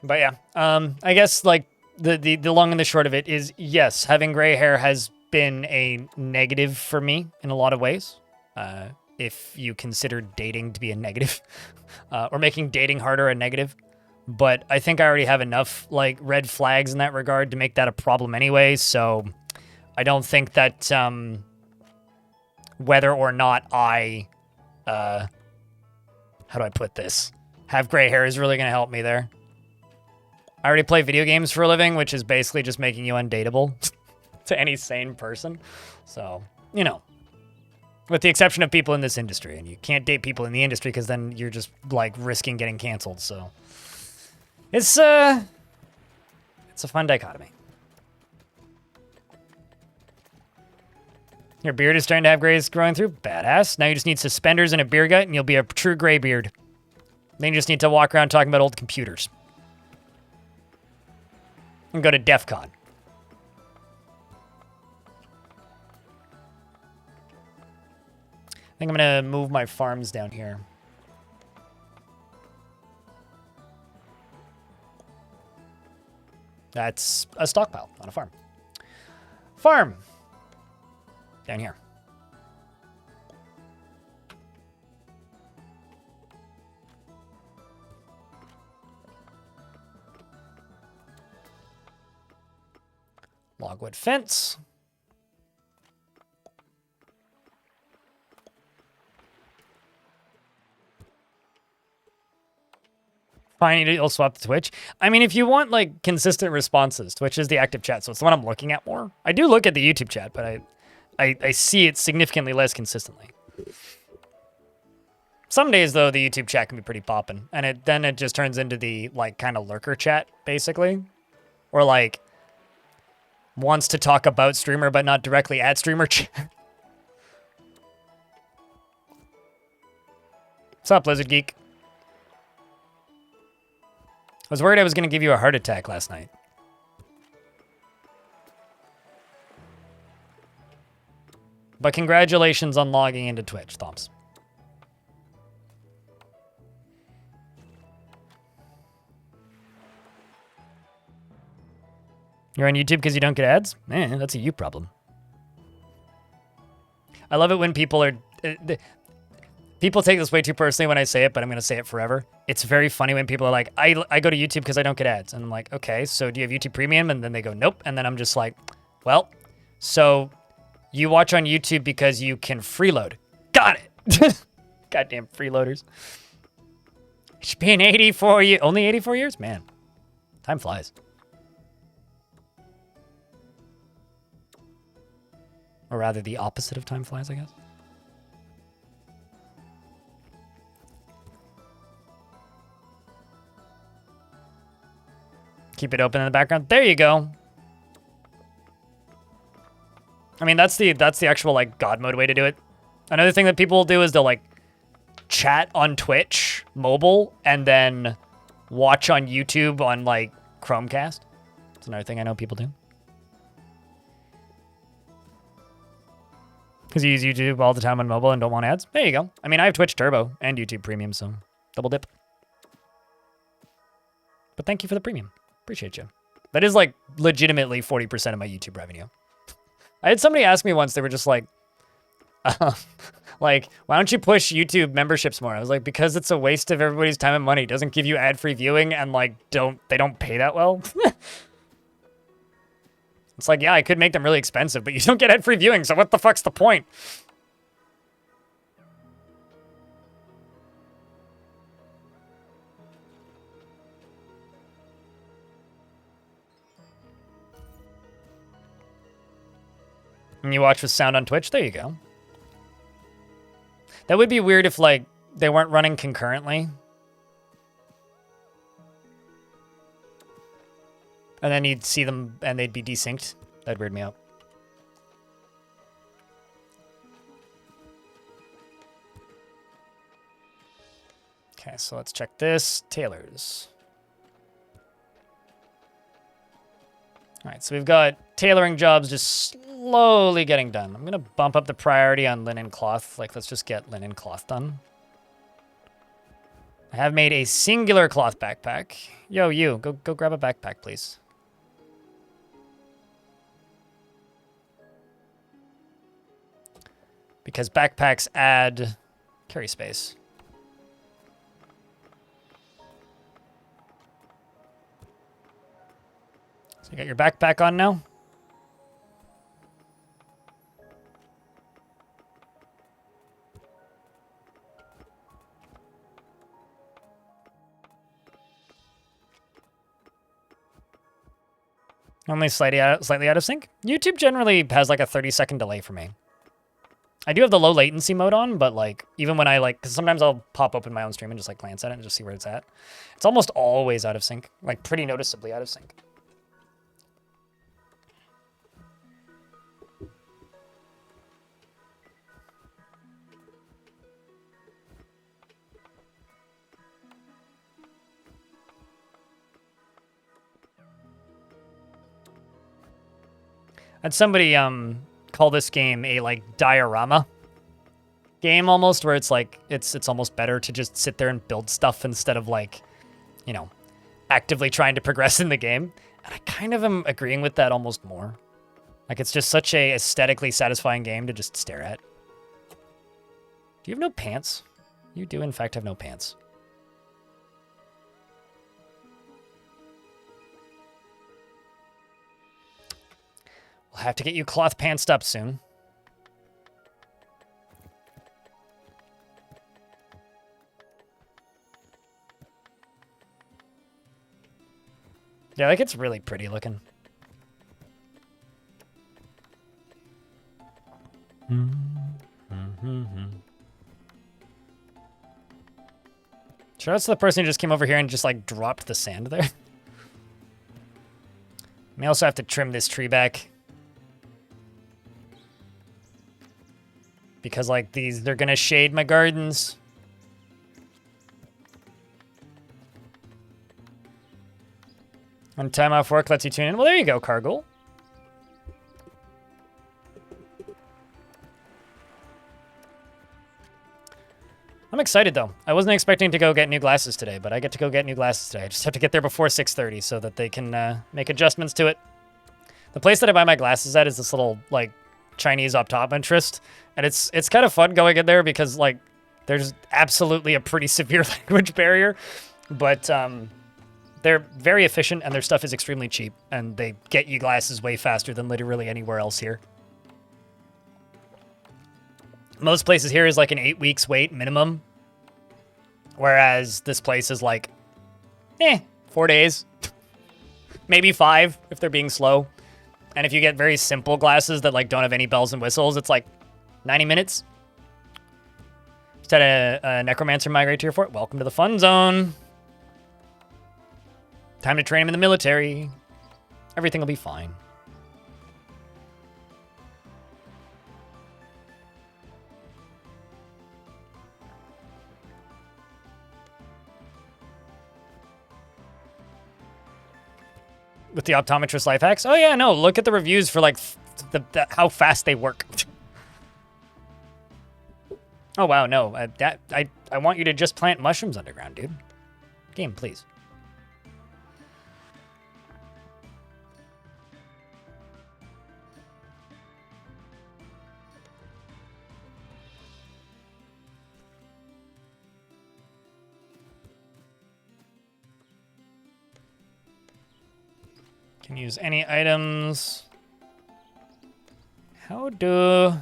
But yeah, I guess, like, the long and the short of it is, yes, having gray hair has been a negative for me in a lot of ways. If you consider dating to be a negative, or making dating harder a negative. But I think I already have enough, like, red flags in that regard to make that a problem anyway, so I don't think that, whether or not I, how do I put this? Have gray hair is really going to help me there. I already play video games for a living, which is basically just making you undateable to any sane person. So, you know, with the exception of people in this industry. And you can't date people in the industry because then you're just, like, risking getting canceled. So it's a fun dichotomy. Your beard is starting to have grays growing through. Badass. Now you just need suspenders and a beer gut, and you'll be a true gray beard. Then you just need to walk around talking about old computers. And go to DEF CON. I think I'm going to move my farms down here. That's a stockpile, not a farm. Farm. Down here. Logwood fence. Fine, you'll swap to Twitch. I mean, if you want like consistent responses, Twitch is the active chat, so it's the one I'm looking at more. I do look at the YouTube chat, but I see it significantly less consistently. Some days though, the YouTube chat can be pretty poppin', and then it just turns into the like kind of lurker chat basically, or like wants to talk about streamer but not directly at streamer chat. What's up, Lizard Geek? I was worried I was going to give you a heart attack last night. But congratulations on logging into Twitch, Thomps. You're on YouTube because you don't get ads? Man, that's a you problem. I love it when people are... people take this way too personally when I say it, but I'm going to say it forever. It's very funny when people are like, I go to YouTube because I don't get ads. And I'm like, okay, so do you have YouTube Premium? And then they go, nope. And then I'm just like, well, so you watch on YouTube because you can freeload. Got it. Goddamn freeloaders. It's been 84 years. Only 84 years? Man, time flies. Or rather, the opposite of time flies, I guess. Keep it open in the background. There you go. I mean, that's the actual like God mode way to do it. Another thing that people will do is they'll like chat on Twitch mobile and then watch on YouTube on like Chromecast. It's another thing I know people do. Because you use YouTube all the time on mobile and don't want ads. There you go. I mean, I have Twitch Turbo and YouTube Premium, so double dip. But thank you for the premium. Appreciate you. That is like legitimately 40% of my YouTube revenue. I had somebody ask me once, they were just like, why don't you push YouTube memberships more? I was like, because it's a waste of everybody's time and money. It doesn't give you ad-free viewing and like they don't pay that well. It's like, yeah, I could make them really expensive, but you don't get ad-free viewing, so what the fuck's the point? And you watch with sound on Twitch? There you go. That would be weird if, like, they weren't running concurrently. And then you'd see them and they'd be desynced. That'd weird me out. Okay, so let's check this. Tailors. All right, so we've got tailoring jobs just slowly getting done. I'm going to bump up the priority on linen cloth. Like, let's just get linen cloth done. I have made a singular cloth backpack. Yo, you, go grab a backpack, please. Because backpacks add carry space. So you got your backpack on now? Only slightly out of sync. YouTube generally has like a 30-second delay for me. I do have the low latency mode on, but like even when I like, because sometimes I'll pop open my own stream and just like glance at it and just see where it's at. It's almost always out of sync, like pretty noticeably out of sync. Had somebody call this game a like diorama game almost, where it's like it's almost better to just sit there and build stuff instead of like, you know, actively trying to progress in the game. And I kind of am agreeing with that almost more. Like, it's just such a aesthetically satisfying game to just stare at. Do you have no pants? You do, in fact, have no pants. We'll have to get you cloth pantsed up soon. Yeah, like, it's really pretty looking. Shout out to the person who just came over here and just, like, dropped the sand there. May also have to trim this tree back. Because, like, they're gonna shade my gardens. And time off work lets you tune in. Well, there you go, Cargill. I'm excited, though. I wasn't expecting to go get new glasses today, but I get to go get new glasses today. I just have to get there before 6:30 so that they can make adjustments to it. The place that I buy my glasses at is this little, like, Chinese optometrist, and it's kind of fun going in there because, like, there's absolutely a pretty severe language barrier, but they're very efficient and their stuff is extremely cheap, and they get you glasses way faster than literally anywhere else here. Most places here is like an 8 weeks wait minimum, whereas this place is like, 4 days, maybe 5 if they're being slow. And if you get very simple glasses that like don't have any bells and whistles, it's like 90 minutes. Just had a necromancer migrate to your fort. Welcome to the fun zone. Time to train him in the military. Everything will be fine. With the optometrist life hacks? Oh yeah, no, look at the reviews for like how fast they work. Oh wow, no, I want you to just plant mushrooms underground, dude. Game, please. Can use any items. How do...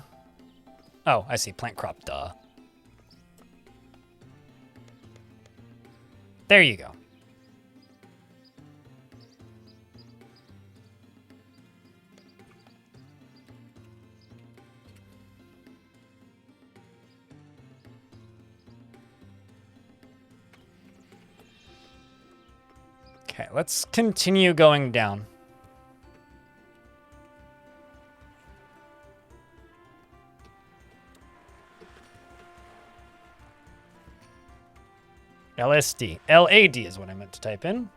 Oh, I see. Plant crop, duh. There you go. Okay, let's continue going down. LSD. LAD is what I meant to type in.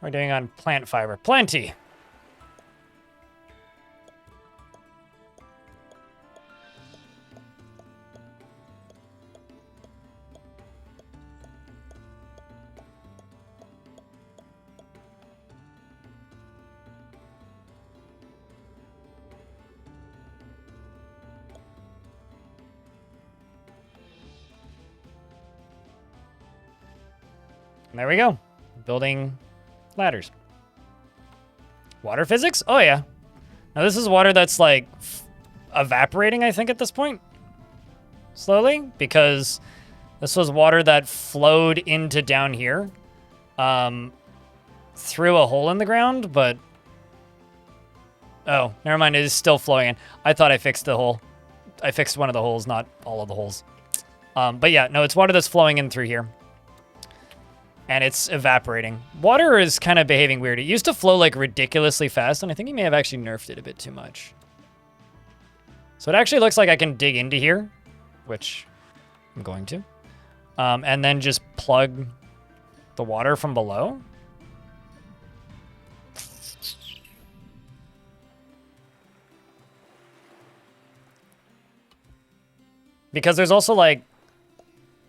We're doing on plant fiber. Plenty. There we go. Building ladders. Water physics? Oh, yeah. Now, this is water that's, like, evaporating, I think, at this point. Slowly. Because this was water that flowed into down here. Through a hole in the ground, but... Oh, never mind. It is still flowing in. I thought I fixed the hole. I fixed one of the holes, not all of the holes. But yeah, no, it's water that's flowing in through here. And it's evaporating. Water is kind of behaving weird. It used to flow like ridiculously fast, and I think he may have actually nerfed it a bit too much. So it actually looks like I can dig into here, which I'm going to. And then just plug the water from below. Because there's also like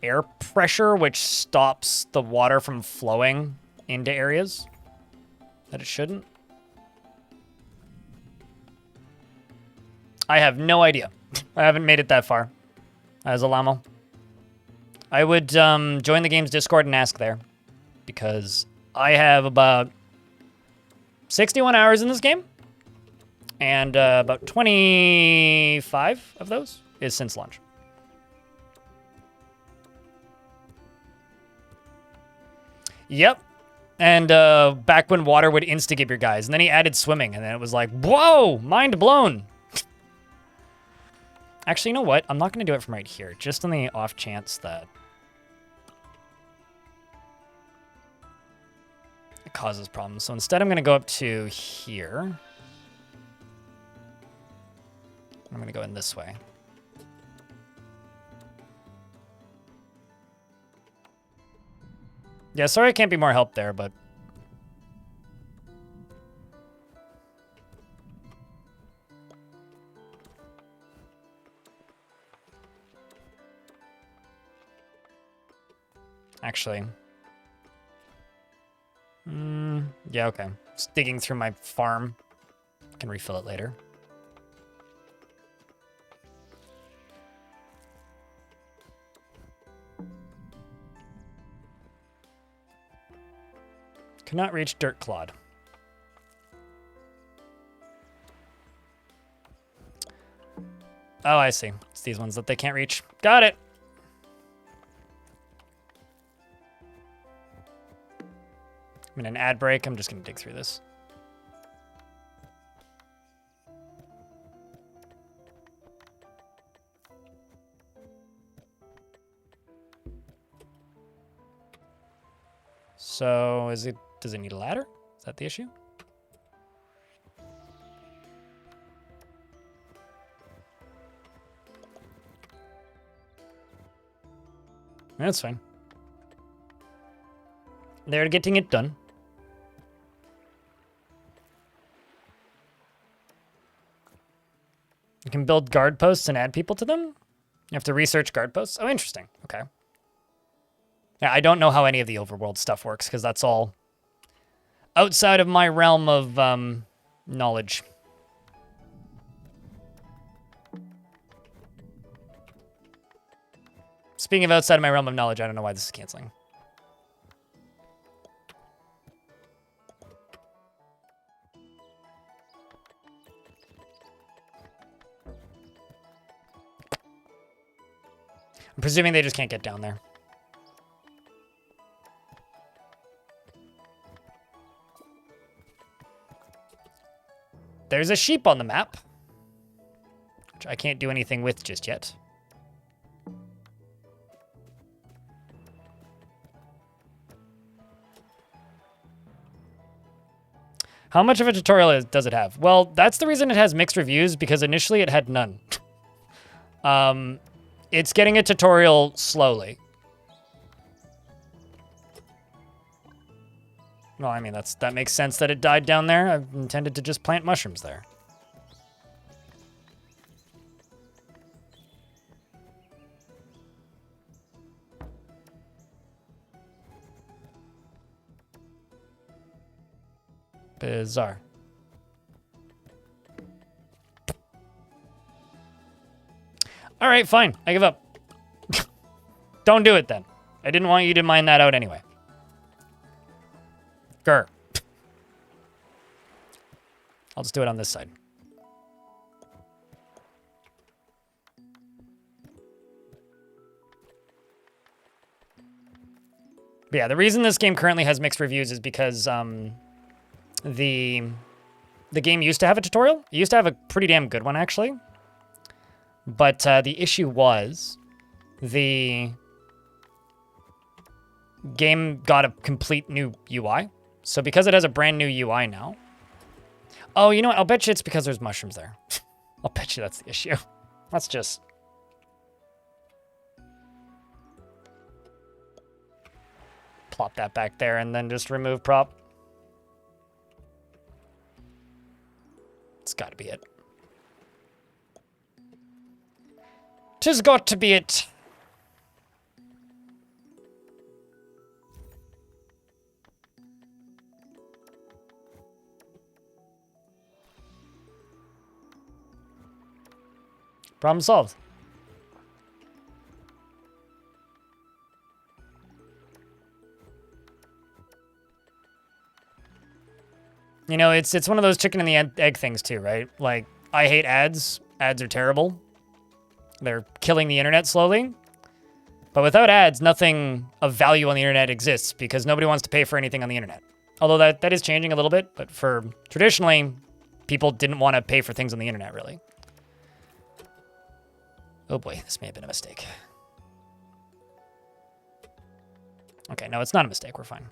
air pressure, which stops the water from flowing into areas that it shouldn't. I have no idea. I haven't made it that far as a llama. I would join the game's Discord and ask there, because I have about 61 hours in this game, and about 25 of those is since launch. Yep. And back when water would insta-give your guys. And then he added swimming, and then it was like, whoa, mind blown. Actually, you know what? I'm not going to do it from right here, just on the off chance that it causes problems. So instead, I'm going to go up to here. I'm going to go in this way. Yeah, sorry I can't be more help there, but... Actually... yeah, okay. Just digging through my farm. I can refill it later. Cannot reach dirt clod. Oh, I see. It's these ones that they can't reach. Got it. I'm in an ad break. I'm just going to dig through this. So, does it need a ladder? Is that the issue? That's fine. They're getting it done. You can build guard posts and add people to them? You have to research guard posts? Oh, interesting. Okay. Yeah, I don't know how any of the overworld stuff works, because that's all outside of my realm of knowledge. Speaking of outside of my realm of knowledge, I don't know why this is canceling. I'm presuming they just can't get down there. There's a sheep on the map, which I can't do anything with just yet. How much of a tutorial does it have? Well, that's the reason it has mixed reviews, because initially it had none. It's getting a tutorial slowly. Well, I mean, that makes sense that it died down there. I've intended to just plant mushrooms there. Bizarre. All right, fine. I give up. Don't do it then. I didn't want you to mine that out anyway. Grr. I'll just do it on this side. But yeah, the reason this game currently has mixed reviews is because the game used to have a tutorial. It used to have a pretty damn good one, actually. But the issue was the game got a complete new UI. So because it has a brand new UI now... Oh, you know what? I'll bet you it's because there's mushrooms there. I'll bet you that's the issue. Let's just... plop that back there and then just remove prop. It's got to be it. 'Tis got to be it. Problem solved. You know, it's one of those chicken and the egg things too, right? Like, I hate ads. Ads are terrible. They're killing the internet slowly. But without ads, nothing of value on the internet exists because nobody wants to pay for anything on the internet. Although that is changing a little bit, but for traditionally, people didn't want to pay for things on the internet, really. Oh boy, this may have been a mistake. Okay, no, it's not a mistake. We're fine.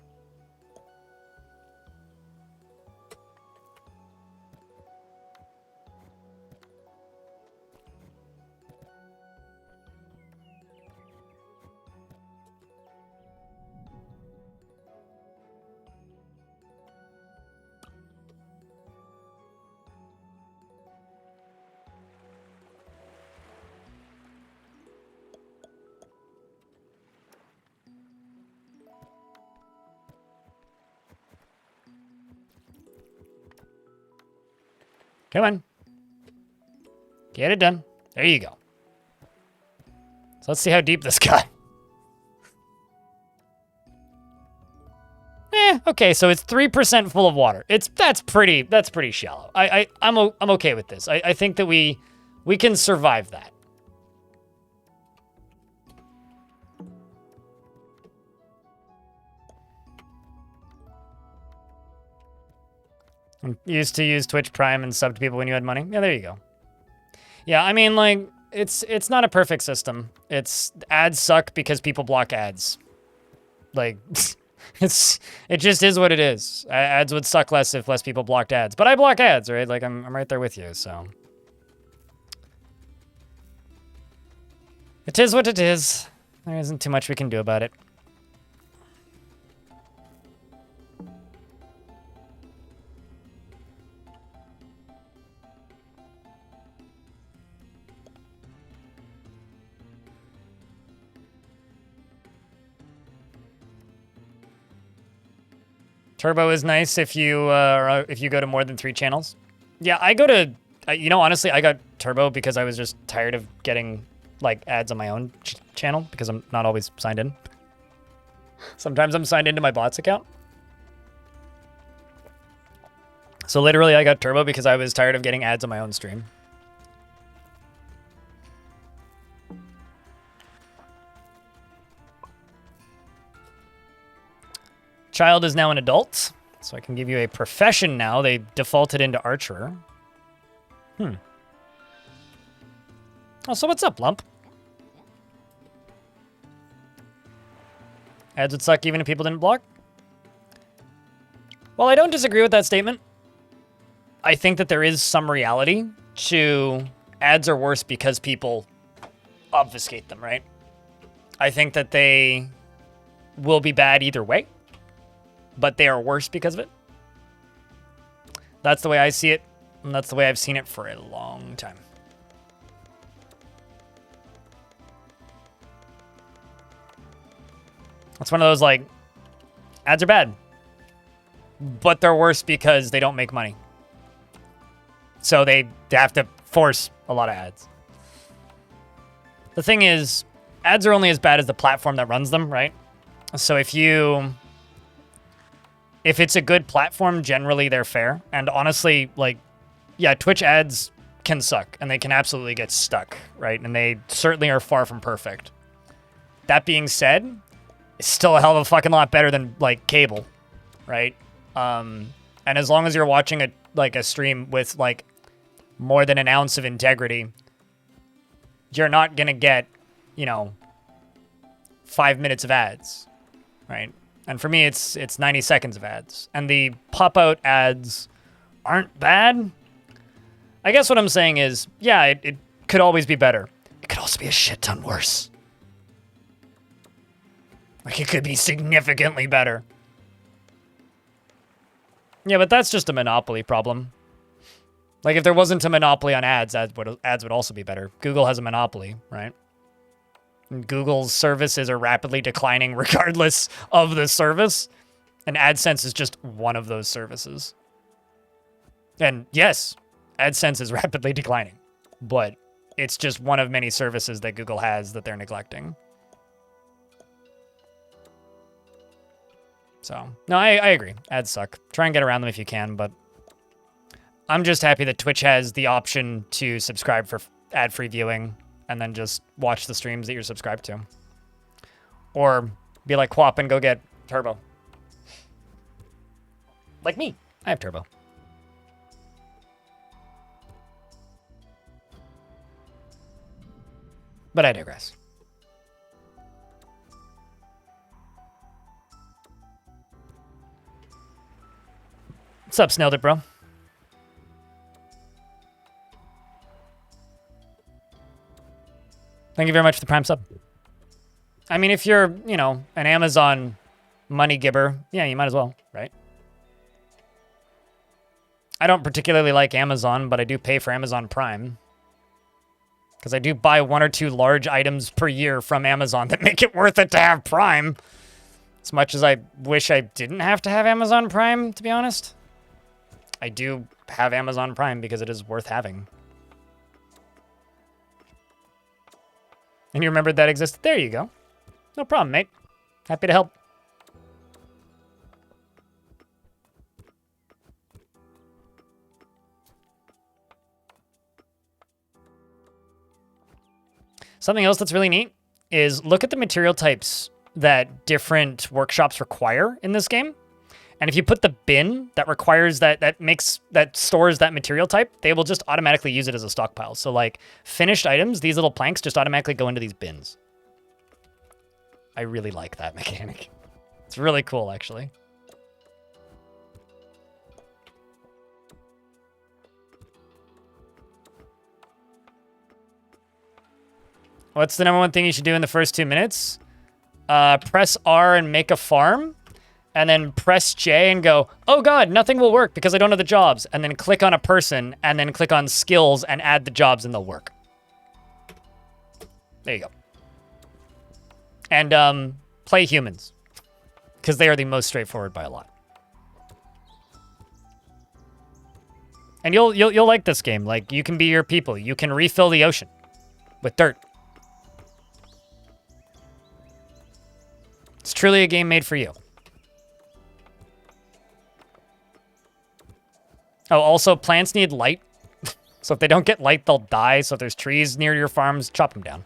Come on. Get it done. There you go. So let's see how deep this got. Okay, so it's 3% full of water. That's pretty shallow. I'm okay with this. I think that we can survive that. You used to use Twitch Prime and sub to people when you had money. Yeah, there you go. Yeah, I mean, like, it's not a perfect system. Ads suck because people block ads. Like, it just is what it is. Ads would suck less if less people blocked ads. But I block ads, right? Like, I'm right there with you, so. It is what it is. There isn't too much we can do about it. Turbo is nice if you go to more than 3 channels. Yeah, I go to, you know, honestly, I got Turbo because I was just tired of getting like ads on my own channel because I'm not always signed in. Sometimes I'm signed into my bot's account. So literally I got Turbo because I was tired of getting ads on my own stream. Child is now an adult, so I can give you a profession now. They defaulted into archer. Oh, so what's up, Lump? Ads would suck even if people didn't block? Well, I don't disagree with that statement. I think that there is some reality to ads are worse because people obfuscate them, right? I think that they will be bad either way, but they are worse because of it. That's the way I see it, and that's the way I've seen it for a long time. It's one of those, like, ads are bad, but they're worse because they don't make money. So they have to force a lot of ads. The thing is, ads are only as bad as the platform that runs them, right? So if it's a good platform, generally they're fair. And honestly, like, yeah, Twitch ads can suck and they can absolutely get stuck, right? And they certainly are far from perfect. That being said, it's still a hell of a fucking lot better than, like, cable, right? And as long as you're watching a stream with, like, more than an ounce of integrity, you're not gonna get, 5 minutes of ads, right? And for me, it's 90 seconds of ads. And the pop-out ads aren't bad. I guess what I'm saying is, yeah, it could always be better. It could also be a shit ton worse. Like, it could be significantly better. Yeah, but that's just a monopoly problem. Like, if there wasn't a monopoly on ads would also be better. Google has a monopoly, right? And Google's services are rapidly declining regardless of the service. And AdSense is just one of those services. And yes, AdSense is rapidly declining. But It's just one of many services that Google has that they're neglecting. So, no, I agree. Ads suck. Try and get around them if you can, but I'm just happy that Twitch has the option to subscribe for ad-free viewing and then just watch the streams that you're subscribed to. Or be like Quap and go get Turbo. Like me. I have Turbo. But I digress. What's up, Snailed It, bro? Thank you very much for the Prime sub. I mean, if you're, you know, an Amazon money gibber, yeah, you might as well, right? I don't particularly like Amazon, but I do pay for Amazon Prime. Because I do buy 1 or 2 large items per year from Amazon that make it worth it to have Prime. As much as I wish I didn't have to have Amazon Prime, to be honest. I do have Amazon Prime because it is worth having. And you remembered that existed? There you go. No problem, mate. Happy to help. Something else that's really neat is look at the material types that different workshops require in this game. And if you put the bin that requires that stores that material type, they will just automatically use it as a stockpile. So like finished items, these little planks just automatically go into these bins. I really like that mechanic. It's really cool, actually. What's the #1 thing you should do in the first 2 minutes? Press R and make a farm. And then press J and go, oh god, nothing will work because I don't have the jobs. And then click on a person and then click on skills and add the jobs and they'll work. There you go. And play humans. Because they are the most straightforward by a lot. And you'll like this game. Like, you can be your people. You can refill the ocean with dirt. It's truly a game made for you. Oh, also, plants need light. So if they don't get light, they'll die. So if there's trees near your farms, chop them down.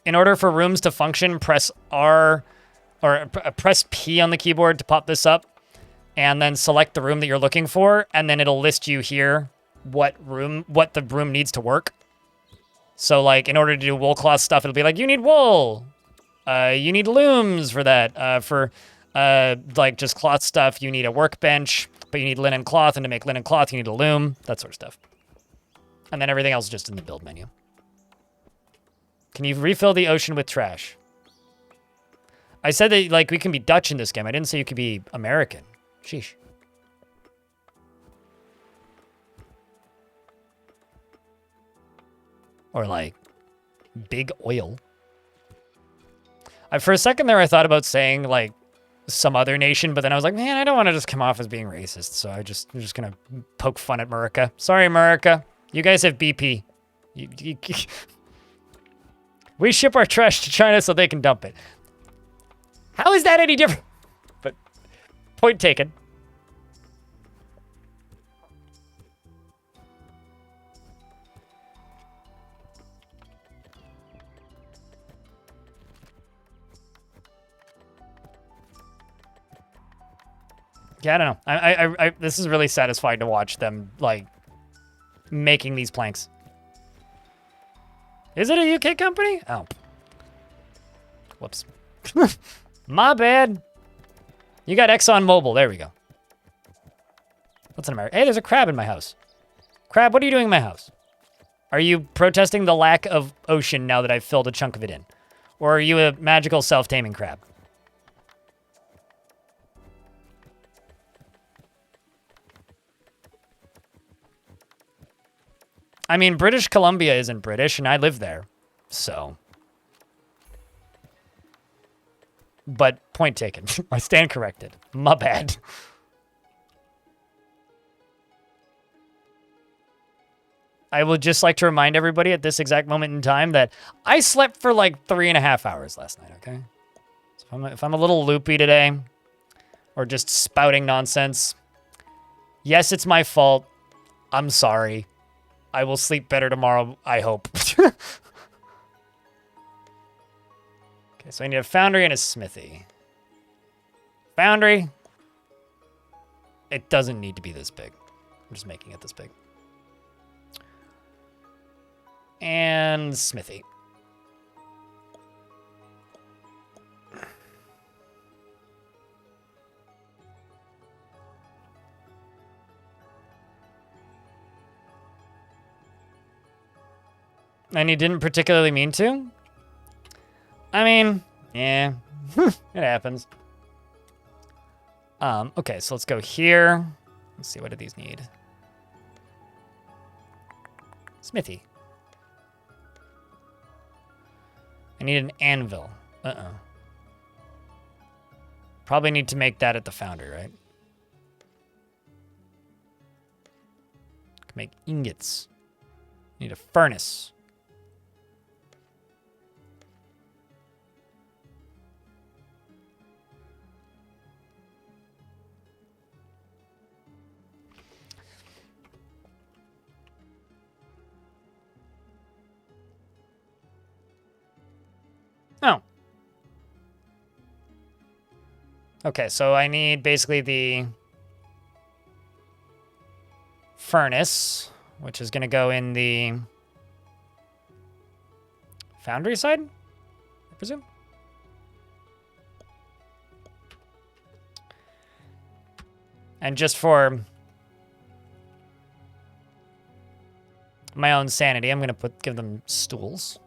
In order for rooms to function, press R or press P on the keyboard to pop this up. And then select the room that you're looking for. And then it'll list you here what the room needs to work. So like in order to do wool cloth stuff, it'll be like, you need wool. You need looms for that. For like just cloth stuff, you need a workbench, but you need linen cloth, and to make linen cloth, you need a loom, that sort of stuff. And then everything else is just in the build menu. Can you refill the ocean with trash? I said that like we can be Dutch in this game. I didn't say you could be American. Sheesh. Or like big oil. For a second there, I thought about saying like some other nation, but then I was like, man, I don't want to just come off as being racist. So I'm just gonna poke fun at America. Sorry, America. You guys have BP. We ship our trash to China so they can dump it. How is that any different? But point taken. Yeah, I don't know. I this is really satisfying to watch them, like, making these planks. Is it a UK company? Oh. Whoops. My bad. You got ExxonMobil. There we go. What's an American? Hey, there's a crab in my house. Crab, what are you doing in my house? Are you protesting the lack of ocean now that I've filled a chunk of it in? Or are you a magical self-taming crab? I mean, British Columbia isn't British, and I live there, so. But point taken. I stand corrected. My bad. I would just like to remind everybody at this exact moment in time that I slept for like 3.5 hours last night, okay? So if I'm a little loopy today, or just spouting nonsense, yes, it's my fault. I'm sorry. I will sleep better tomorrow, I hope. Okay, so I need a foundry and a smithy. Foundry. It doesn't need to be this big. I'm just making it this big. And smithy. And he didn't particularly mean to? I mean, yeah, it happens. Okay, so let's go here. Let's see, what do these need? Smithy. I need an anvil. Probably need to make that at the foundry, right? Can make ingots. Need a furnace. Oh. Okay, so I need basically the furnace, which is going to go in the foundry side, I presume. And just for my own sanity, I'm going to give them stools.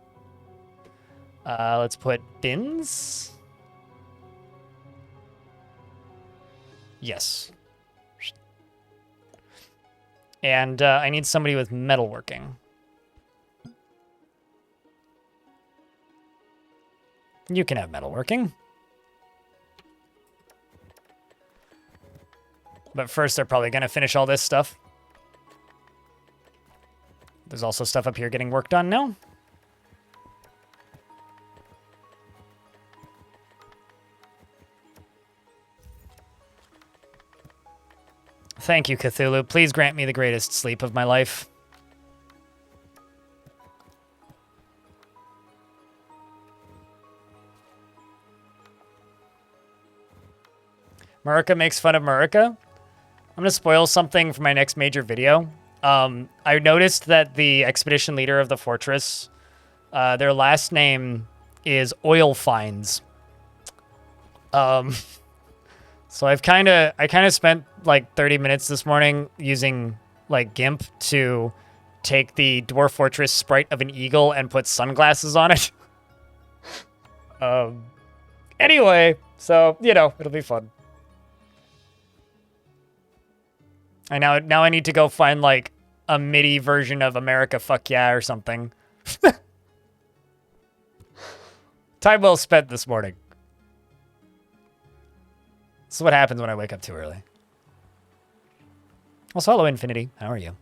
Let's put bins. Yes. And I need somebody with metalworking. You can have metalworking. But first, they're probably going to finish all this stuff. There's also stuff up here getting worked on now. Thank you, Cthulhu. Please grant me the greatest sleep of my life. Murica makes fun of Murica. I'm going to spoil something for my next major video. I noticed that the expedition leader of the fortress, their last name is Oil Finds. So I kind of spent like 30 minutes this morning using like GIMP to take the Dwarf Fortress sprite of an eagle and put sunglasses on it. Anyway, so, you know, it'll be fun. Now I need to go find like a MIDI version of America Fuck Yeah or something. Time well spent this morning. This is what happens when I wake up too early. Also, hello, Infinity. How are you?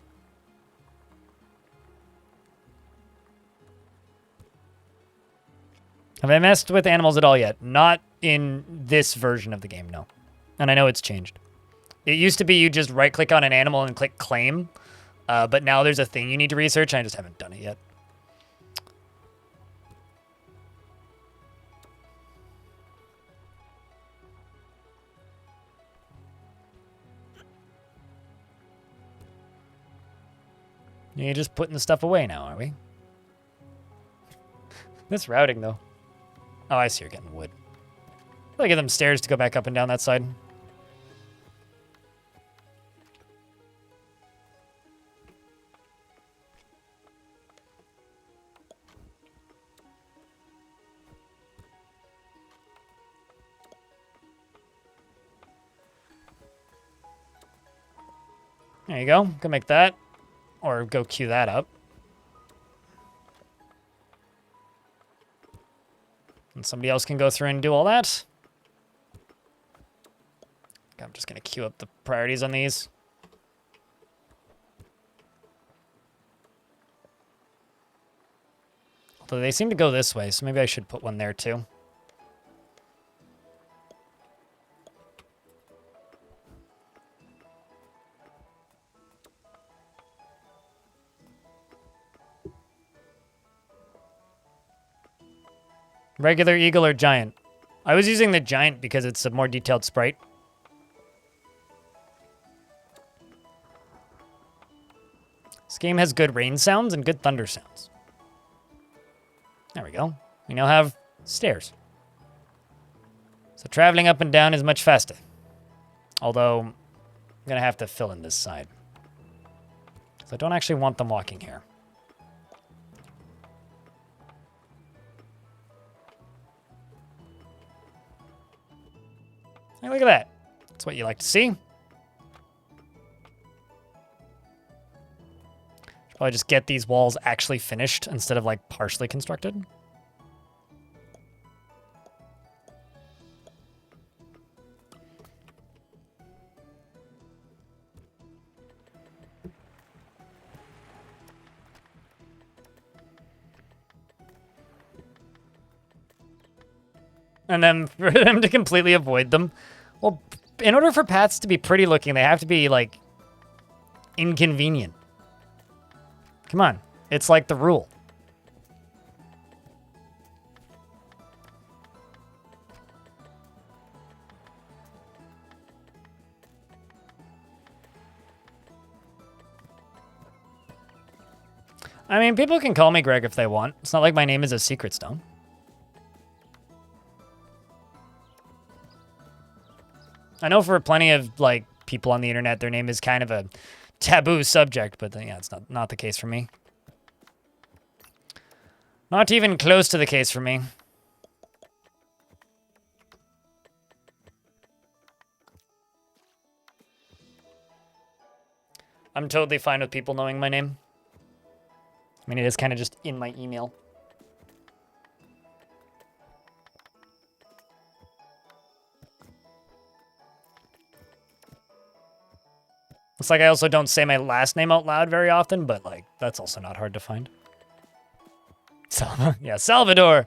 Have I messed with animals at all yet? Not in this version of the game, no. And I know it's changed. It used to be you just right-click on an animal and click claim, but now there's a thing you need to research, and I just haven't done it yet. You're just putting the stuff away now, are we? This routing, though. Oh, I see you're getting wood. I'll get them stairs to go back up and down that side. There you go. Go make that. Or go queue that up. And somebody else can go through and do all that. I'm just going to queue up the priorities on these. Though they seem to go this way, so maybe I should put one there too. Regular eagle or giant? I was using the giant because it's a more detailed sprite. This game has good rain sounds and good thunder sounds. There we go. We now have stairs. So traveling up and down is much faster. Although, I'm going to have to fill in this side. So I don't actually want them walking here. Hey, look at that. That's what you like to see. Should probably just get these walls actually finished instead of like partially constructed. And then for them to completely avoid them. Well, in order for paths to be pretty looking, they have to be, like, inconvenient. Come on. It's like the rule. I mean, people can call me Greg if they want. It's not like my name is a secret stone. I know for plenty of, like, people on the internet, their name is kind of a taboo subject, but yeah, it's not the case for me. Not even close to the case for me. I'm totally fine with people knowing my name. I mean, it is kind of just in my email. It's like I also don't say my last name out loud very often, but like that's also not hard to find. Yeah, Salvador.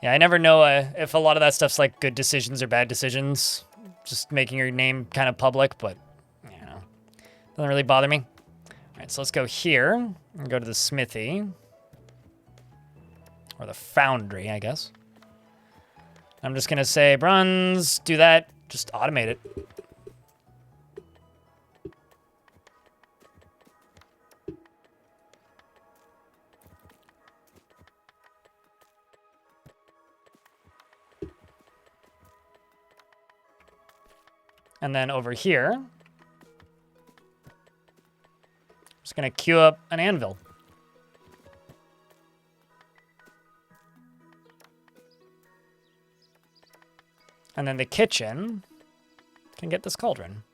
Yeah, I never know if a lot of that stuff's like good decisions or bad decisions. Just making your name kind of public, but you know, doesn't really bother me. All right, so let's go here and go to the smithy or the foundry, I guess. I'm just gonna say bronze, do that. Just automate it. And then over here, I'm just going to queue up an anvil. And then the kitchen can get this cauldron.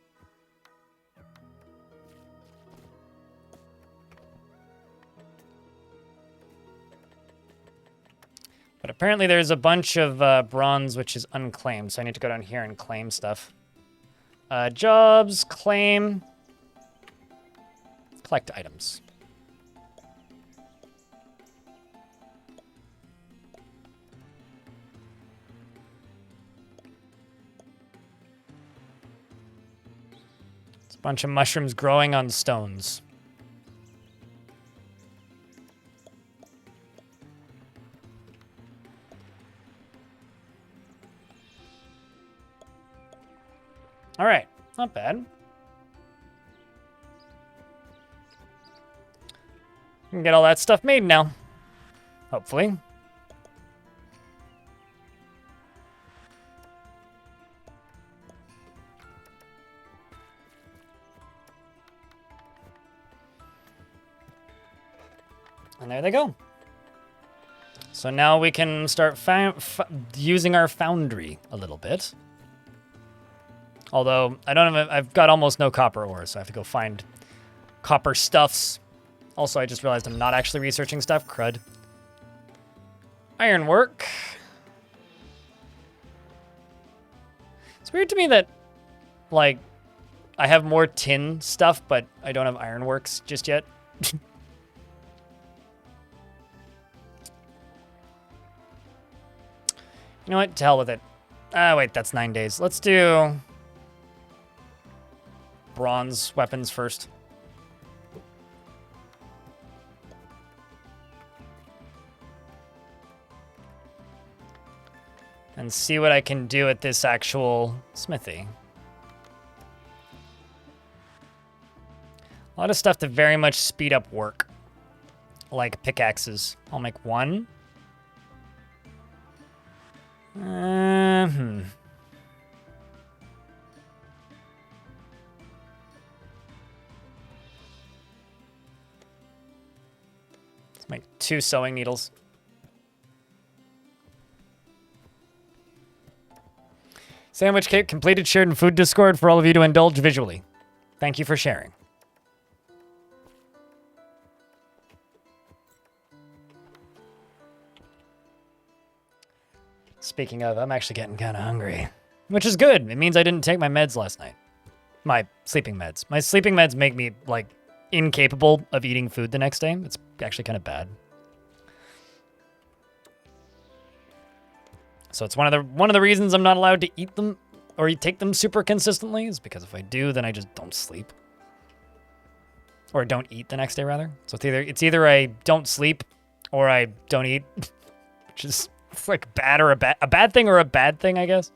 But apparently there's a bunch of bronze which is unclaimed, so I need to go down here and claim stuff. Jobs, claim, collect items. It's a bunch of mushrooms growing on stones. All right, not bad. We can get all that stuff made now, hopefully. And there they go. So now we can start using our foundry a little bit. Although, I don't have, I've got almost no copper ore, so I have to go find copper stuffs. Also, I just realized I'm not actually researching stuff. Crud. Ironwork. It's weird to me that, like, I have more tin stuff, but I don't have ironworks just yet. You know what? To hell with it. Ah, wait, that's 9 days. Let's do bronze weapons first. And see what I can do at this actual smithy. A lot of stuff to very much speed up work. Like pickaxes. I'll make one. Let's make 2 sewing needles. Sandwich cake completed, shared in food Discord for all of you to indulge visually. Thank you for sharing. Speaking of, I'm actually getting kind of hungry, which is good. It means I didn't take my meds last night. My sleeping meds. My sleeping meds make me, like, incapable of eating food the next day. It's actually kind of bad. So it's one of the reasons I'm not allowed to eat them or take them super consistently is because if I do, then I just don't sleep. Or don't eat the next day, rather. So it's either I don't sleep or I don't eat, which is... It's like a bad thing or a bad thing, I guess.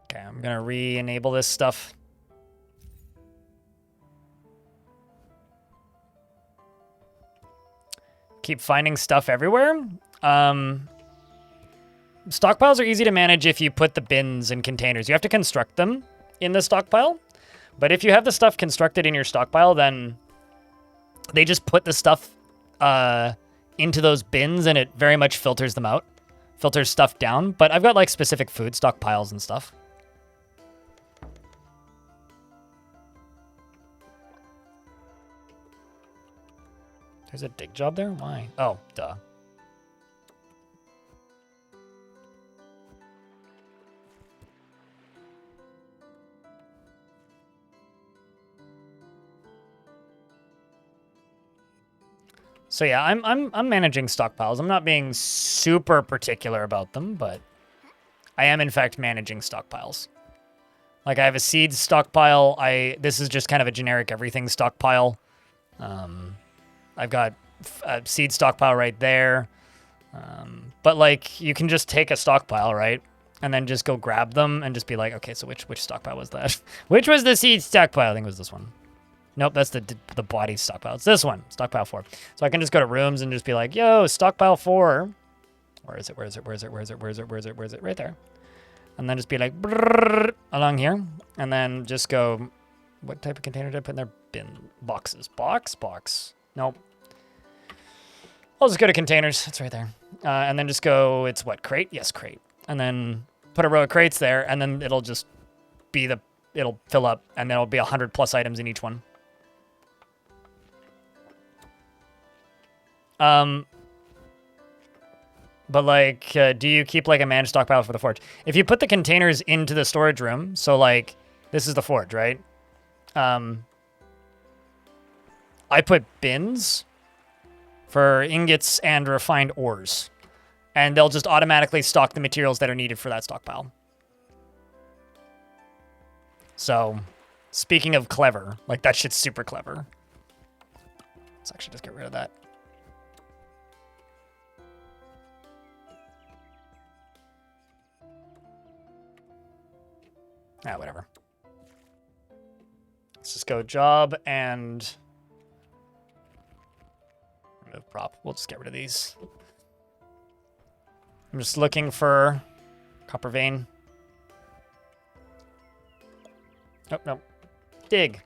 Okay, I'm gonna re-enable this stuff. Keep finding stuff everywhere. Stockpiles are easy to manage if you put the bins and containers. You have to construct them in the stockpile. But if you have the stuff constructed in your stockpile, then they just put the stuff into those bins and it very much filters them out. Filters stuff down. But I've got like specific food stockpiles and stuff. There's a dig job there? Why? Oh, duh. So yeah, I'm managing stockpiles. I'm not being super particular about them, but I am in fact managing stockpiles. Like I have a seeds stockpile. This is just kind of a generic everything stockpile. I've got a seed stockpile right there. But like you can just take a stockpile, right? And then just go grab them and just be like, okay, so which stockpile was that? Which was the seed stockpile? I think it was this one. Nope, that's the body stockpile. It's this one, stockpile 4. So I can just go to rooms and just be like, yo, stockpile 4. Where is it? Where is it? Where is it? Where is it? Where is it? Where is it? Where is it? Right there. And then just be like, along here. And then just go, what type of container did I put in there? Bin. Boxes. Box. Nope. I'll just go to containers. It's right there. And then just go, it's what, crate? Yes, crate. And then put a row of crates there, and then it'll just be it'll fill up, and then it'll be 100+ items in each one. But like, do you keep like a managed stockpile for the forge? If you put the containers into the storage room, so like, this is the forge, right? I put bins for ingots and refined ores, and they'll just automatically stock the materials that are needed for that stockpile. So, speaking of clever, like that shit's super clever. Let's actually just get rid of that. Ah, whatever. Let's just go job and remove prop. We'll just get rid of these. I'm just looking for copper vein. Nope, nope. Dig.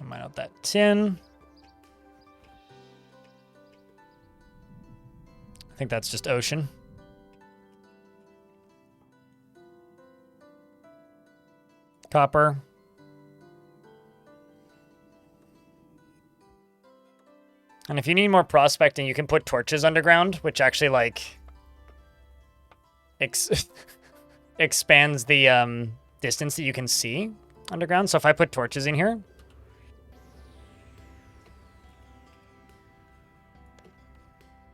Mine out that tin. I think that's just ocean. Copper. And if you need more prospecting, you can put torches underground, which actually, like, expands the distance that you can see underground. So if I put torches in here,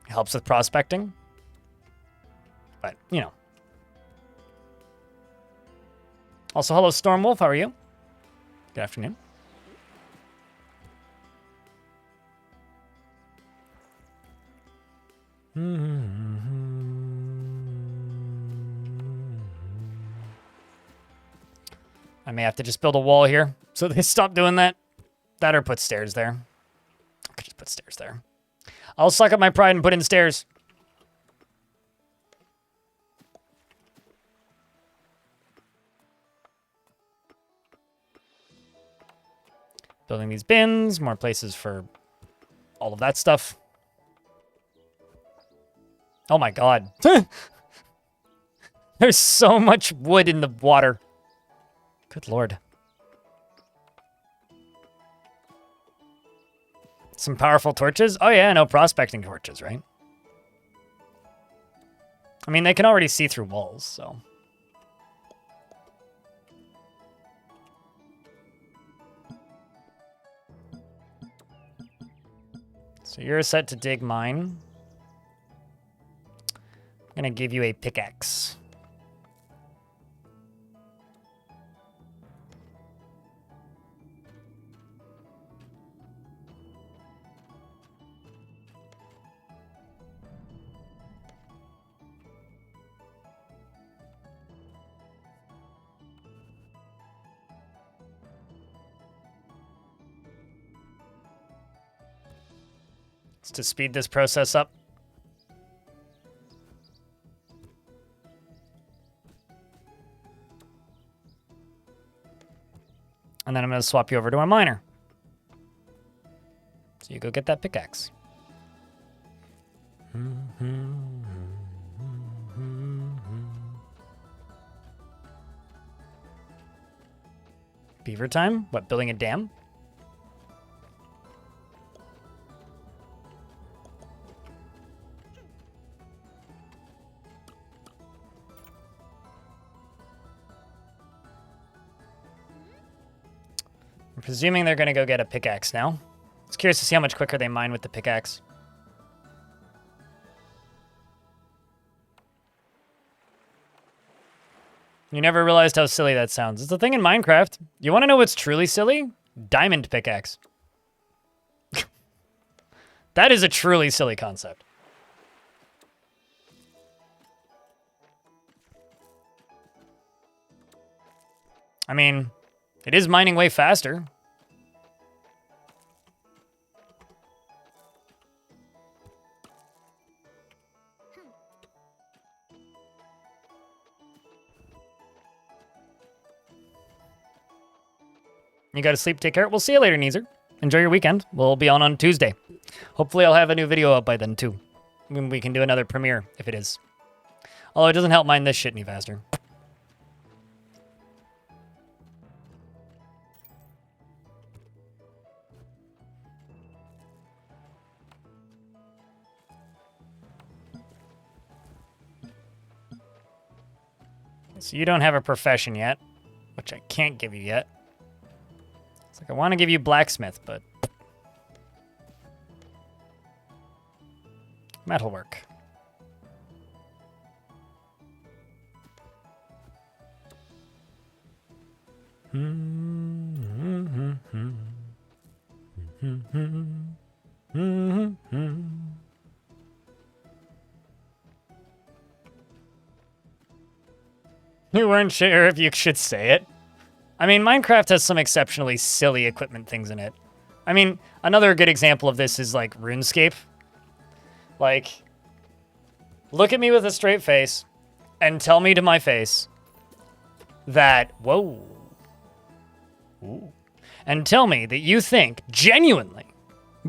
it helps with prospecting. But, you know. Also, hello, Stormwolf. How are you? Good afternoon. I may have to just build a wall here so they stop doing that. That or put stairs there. I could just put stairs there. I'll suck up my pride and put in stairs. Building these bins, more places for all of that stuff. Oh my god. There's so much wood in the water. Good lord. Some powerful torches? Oh yeah, no, prospecting torches, right? I mean, they can already see through walls, so... So you're set to dig mine. I'm gonna give you a pickaxe. It's to speed this process up. And then I'm going to swap you over to a miner. So you go get that pickaxe. Beaver time? What, building a dam? I'm presuming they're going to go get a pickaxe now. I was curious to see how much quicker they mine with the pickaxe. You never realized how silly that sounds. It's a thing in Minecraft. You want to know what's truly silly? Diamond pickaxe. That is a truly silly concept. I mean, it is mining way faster. You gotta sleep, take care. We'll see you later, Neezer. Enjoy your weekend. We'll be on Tuesday. Hopefully I'll have a new video up by then, too. We can do another premiere, if it is. Although it doesn't help mine this shit any faster. So you don't have a profession yet, which I can't give you yet. It's like I want to give you blacksmith, but metalwork. You weren't sure if you should say it. I mean, Minecraft has some exceptionally silly equipment things in it. I mean, another good example of this is, like, RuneScape. Like, look at me with a straight face and tell me to my face that, whoa. Ooh. And tell me that you think, genuinely,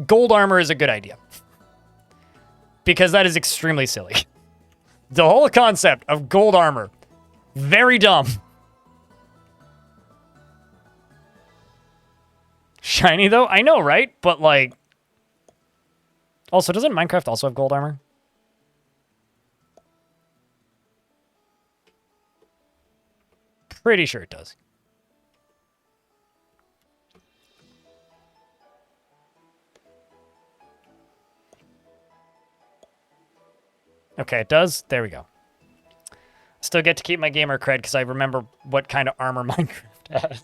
gold armor is a good idea. Because that is extremely silly. The whole concept of gold armor, very dumb. Shiny, though? I know, right? But, like... Also, doesn't Minecraft also have gold armor? Pretty sure it does. Okay, it does. There we go. Still get to keep my gamer cred because I remember what kind of armor Minecraft has.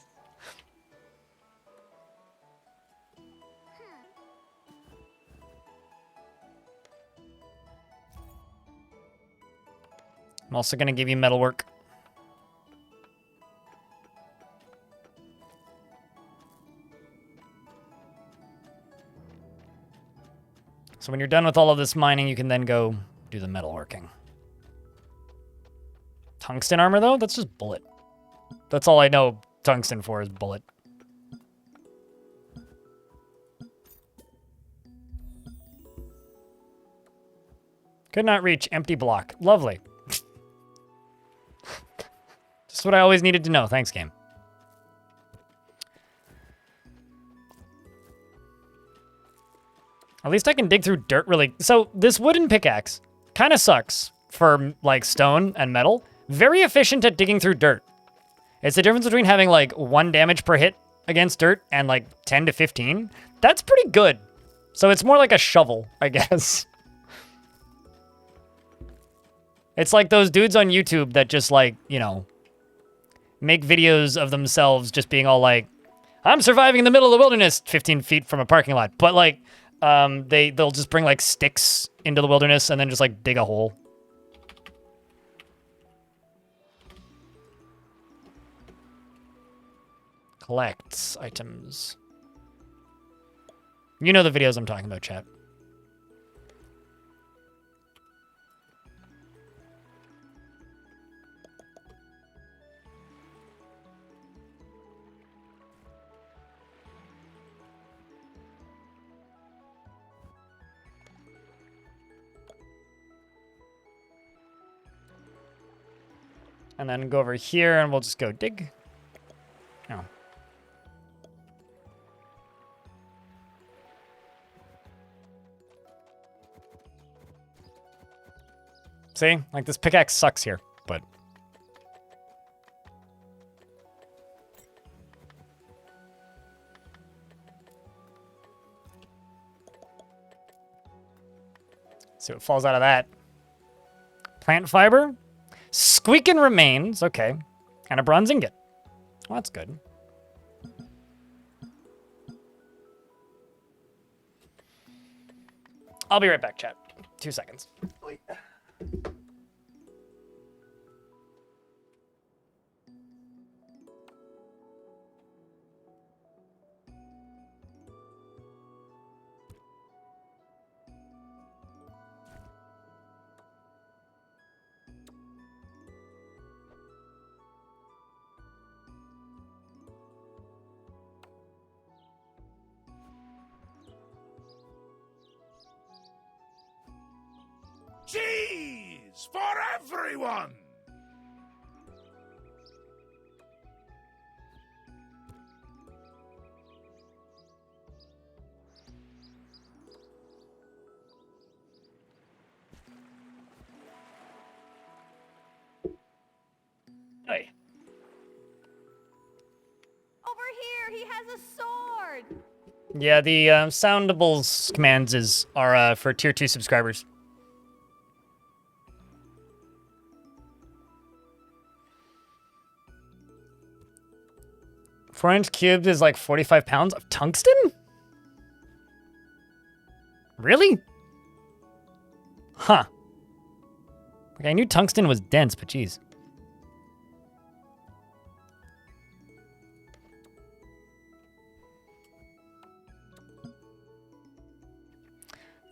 I'm also going to give you metalwork. So when you're done with all of this mining, you can then go do the metalworking. Tungsten armor, though? That's just bullet. That's all I know tungsten for is bullet. Could not reach. Empty block. Lovely. Just what I always needed to know. Thanks, game. At least I can dig through dirt really... So this wooden pickaxe kind of sucks for, like, stone and metal. Very efficient at digging through dirt. It's the difference between having, like, 1 damage per hit against dirt and, like, 10 to 15. That's pretty good. So it's more like a shovel, I guess. It's like those dudes on YouTube that just, like, you know, make videos of themselves just being all like, I'm surviving in the middle of the wilderness 15 feet from a parking lot. But, like, they'll just bring, like, sticks into the wilderness and then just, like, dig a hole. Collects items. You know the videos I'm talking about, chat. And then go over here and we'll just go dig. Oh. See? Like, this pickaxe sucks here, but... see what falls out of that. Plant fiber? Squeaking remains. Okay. And a bronze ingot. Well, that's good. I'll be right back, chat. 2 seconds. Wait. Cheese for everyone! Hey. Over here, he has a sword. Yeah, the soundables commands are for tier 2 subscribers. 4-inch cubed is like 45 pounds of tungsten? Really? Huh. Like, I knew tungsten was dense, but geez. I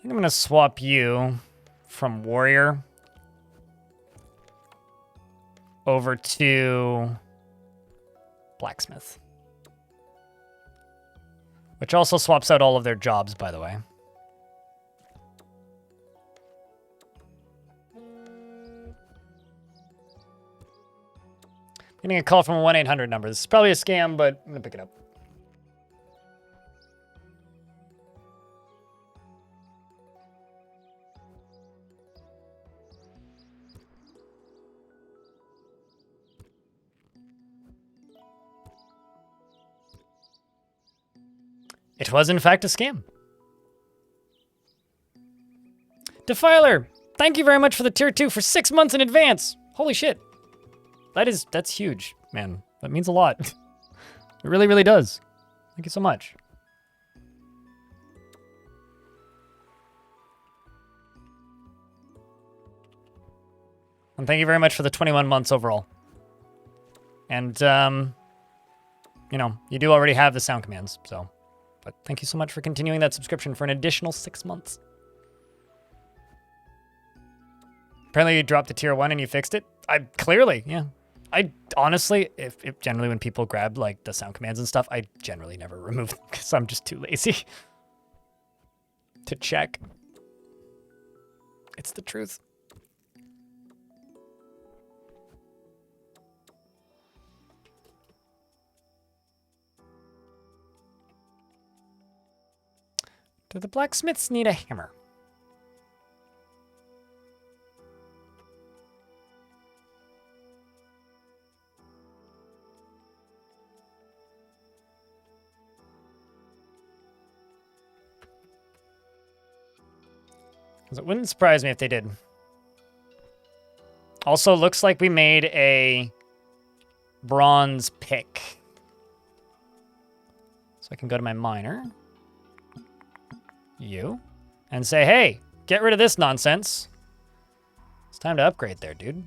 think I'm gonna swap you from warrior over to blacksmith. Which also swaps out all of their jobs, by the way. Getting a call from a 1-800 number. This is probably a scam, but I'm gonna pick it up. It was in fact a scam. Defiler, thank you very much for the tier 2 for 6 months in advance. Holy shit. That's huge, man. That means a lot. It really, really does. Thank you so much. And thank you very much for the 21 months overall. And, you know, you do already have the sound commands, so. But thank you so much for continuing that subscription for an additional 6 months. Apparently you dropped the tier 1 and you fixed it. Clearly, yeah. I honestly, if generally when people grab like the sound commands and stuff, I generally never remove them because I'm just too lazy to check. It's the truth. Do the blacksmiths need a hammer? Because it wouldn't surprise me if they did. Also, looks like we made a bronze pick. So I can go to my miner. You. And say, hey, get rid of this nonsense. It's time to upgrade there, dude.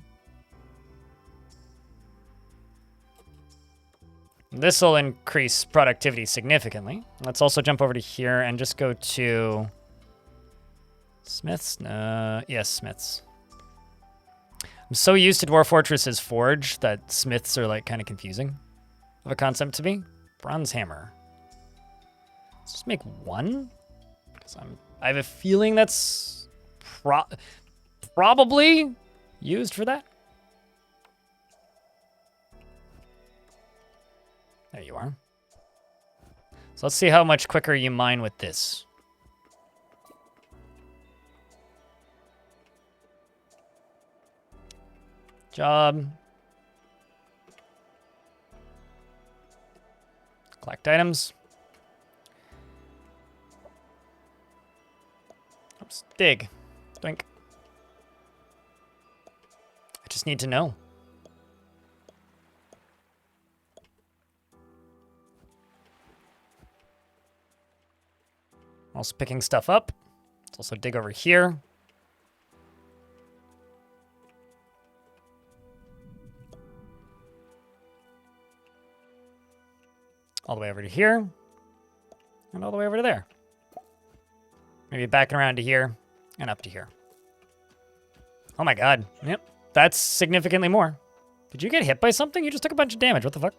This will increase productivity significantly. Let's also jump over to here and just go to Smiths. Yes, Smiths. I'm so used to Dwarf Fortress's Forge that Smiths are like kind of confusing of a concept to me. Bronze hammer. Let's just make one. Because I have a feeling that's probably used for that. There you are. So let's see how much quicker you mine with this. Job. Collect items. Oops. Dig. Doink. I just need to know. Also picking stuff up. Let's also dig over here. All the way over to here. And all the way over to there. Maybe backing around to here and up to here. Oh my god. Yep. That's significantly more. Did you get hit by something? You just took a bunch of damage. What the fuck?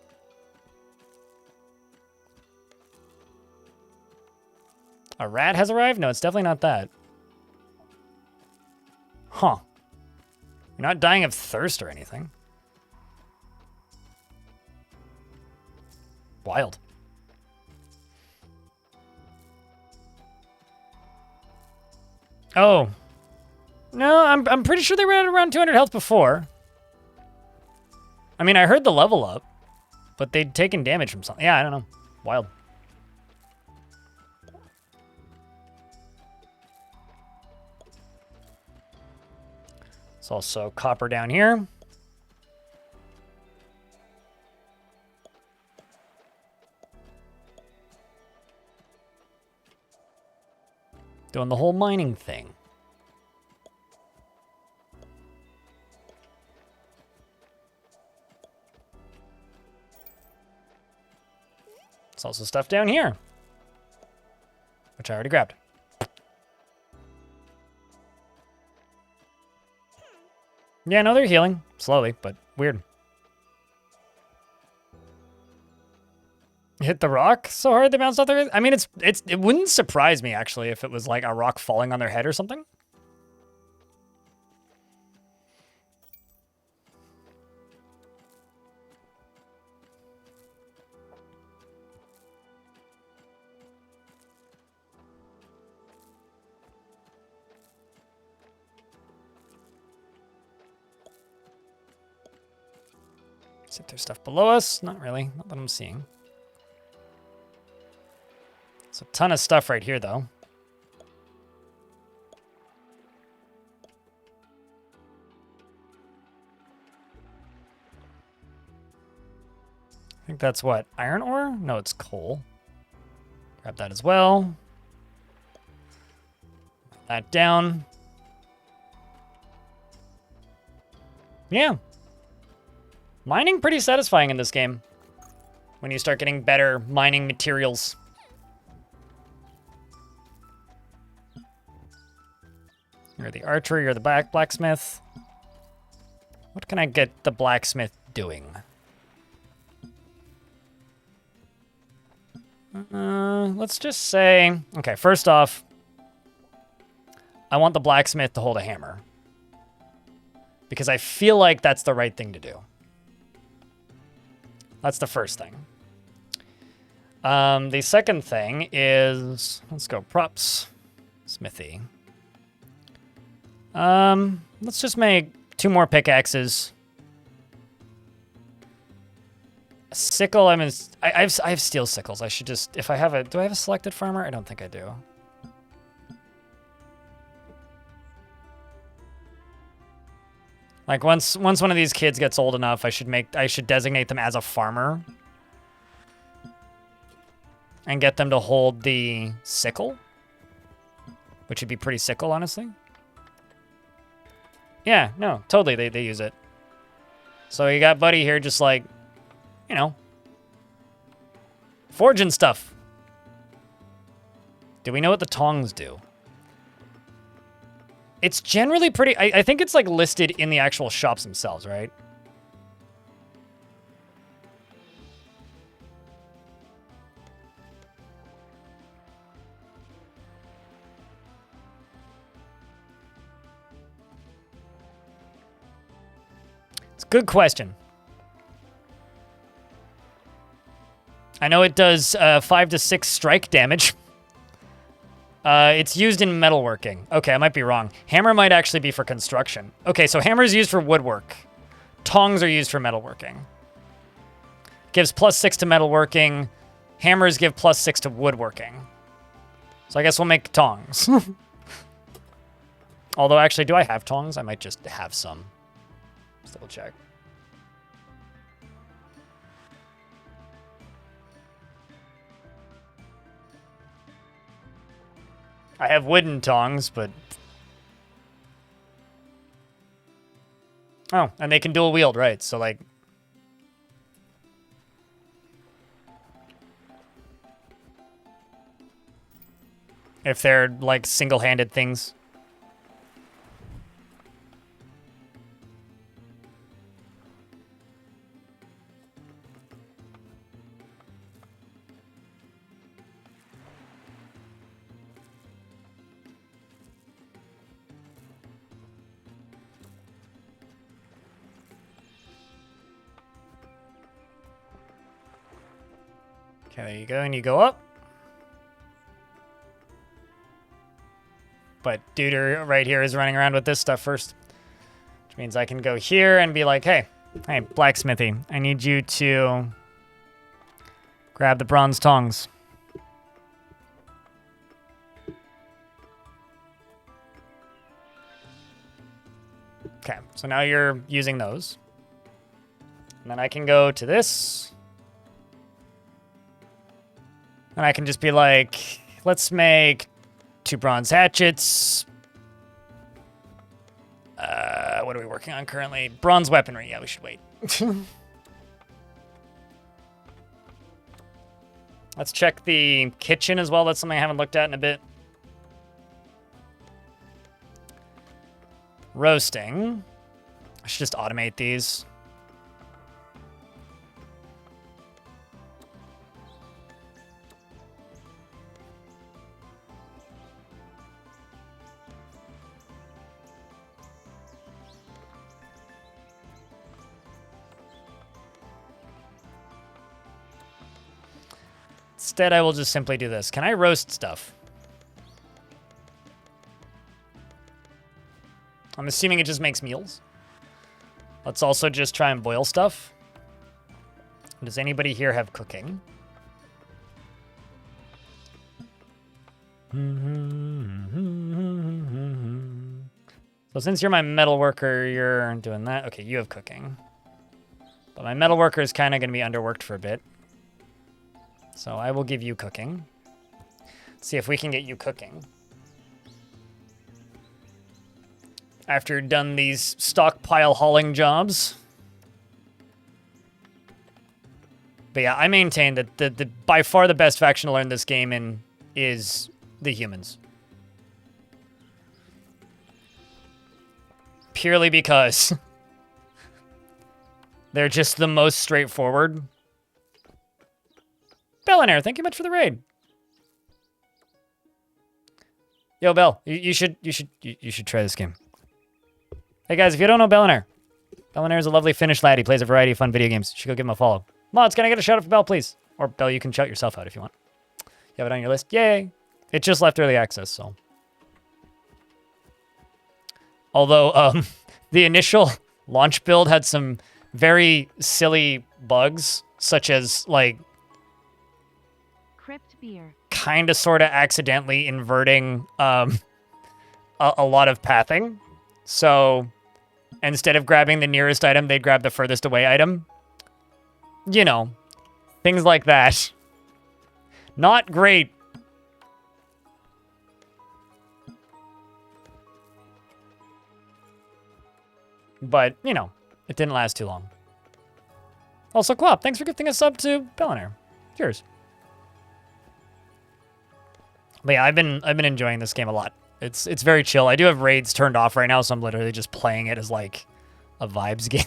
A rat has arrived? No, it's definitely not that. Huh. You're not dying of thirst or anything. Wild. Oh. No, I'm pretty sure they were at around 200 health before. I mean, I heard the level up, but they'd taken damage from something. Yeah, I don't know. Wild. There's also copper down here. Doing the whole mining thing. There's also stuff down here, which I already grabbed. Yeah, no, they're healing. Slowly, but weird. Hit the rock so hard they bounced off their... I mean, it wouldn't surprise me, actually, if it was like a rock falling on their head or something. See if there's stuff below us. Not really. Not that I'm seeing. So ton of stuff right here, though. I think that's what? Iron ore? No, it's coal. Grab that as well. Put that down. Yeah. Mining pretty satisfying in this game. When you start getting better mining materials. You're the archer, you're the blacksmith. What can I get the blacksmith doing? Let's just say... Okay, first off, I want the blacksmith to hold a hammer. Because I feel like that's the right thing to do. That's the first thing. The second thing is... Let's go props. Smithy. Let's just make 2 more pickaxes. A sickle, I have steel sickles. I should just, if I have a, do I have a selected farmer? I don't think I do. Like once one of these kids gets old enough, I should designate them as a farmer. And get them to hold the sickle. Which would be pretty sickle, honestly. Yeah, no, totally, they use it. So you got Buddy here just like, you know, forging stuff. Do we know what the tongs do? It's generally pretty... I think it's, like, listed in the actual shops themselves, right? It's a good question. I know it does 5 to 6 strike damage. It's used in metalworking. Okay, I might be wrong. Hammer might actually be for construction. Okay, so hammer is used for woodwork. Tongs are used for metalworking. Gives +6 to metalworking. Hammers give +6 to woodworking. So I guess we'll make tongs. Although, actually, do I have tongs? I might just have some. Let's double check. I have wooden tongs, but... Oh, and they can dual wield, right? So, like... If they're, like, single-handed things. Okay, there you go, and you go up. But dude right here is running around with this stuff first. Which means I can go here and be like, hey, blacksmithy, I need you to grab the bronze tongs. Okay, so now you're using those. And then I can go to this. And I can just be like, let's make 2 bronze hatchets. What are we working on currently? Bronze weaponry. Yeah, we should wait. Let's check the kitchen as well. That's something I haven't looked at in a bit. Roasting. I should just automate these. Instead, I will just simply do this. Can I roast stuff? I'm assuming it just makes meals. Let's also just try and boil stuff. Does anybody here have cooking? So since you're my metal worker, you're doing that. Okay, you have cooking. But my metal worker is kind of going to be underworked for a bit. So I will give you cooking. Let's see if we can get you cooking. After you're done these stockpile hauling jobs. But yeah, I maintain that the by far the best faction to learn this game in is the humans. Purely because they're just the most straightforward. Bellinair, thank you much for the raid. Yo, Bell, you should try this game. Hey guys, if you don't know Bellinair is a lovely Finnish lad. He plays a variety of fun video games. You should go give him a follow. Mods, can I get a shout out for Bell, please? Or Bell, you can shout yourself out if you want. You have it on your list. Yay! It just left early access, so. Although the initial launch build had some very silly bugs, such as like Crypt beer. kind of sort of accidentally inverting a lot of pathing. So instead of grabbing the nearest item, they'd grab the furthest away item. You know, things like that. Not great. But, you know, it didn't last too long. Also, Quap, thanks for gifting a sub to Bellinair. Cheers. But yeah, I've been enjoying this game a lot. It's very chill. I do have raids turned off right now, so I'm literally just playing it as like a vibes game.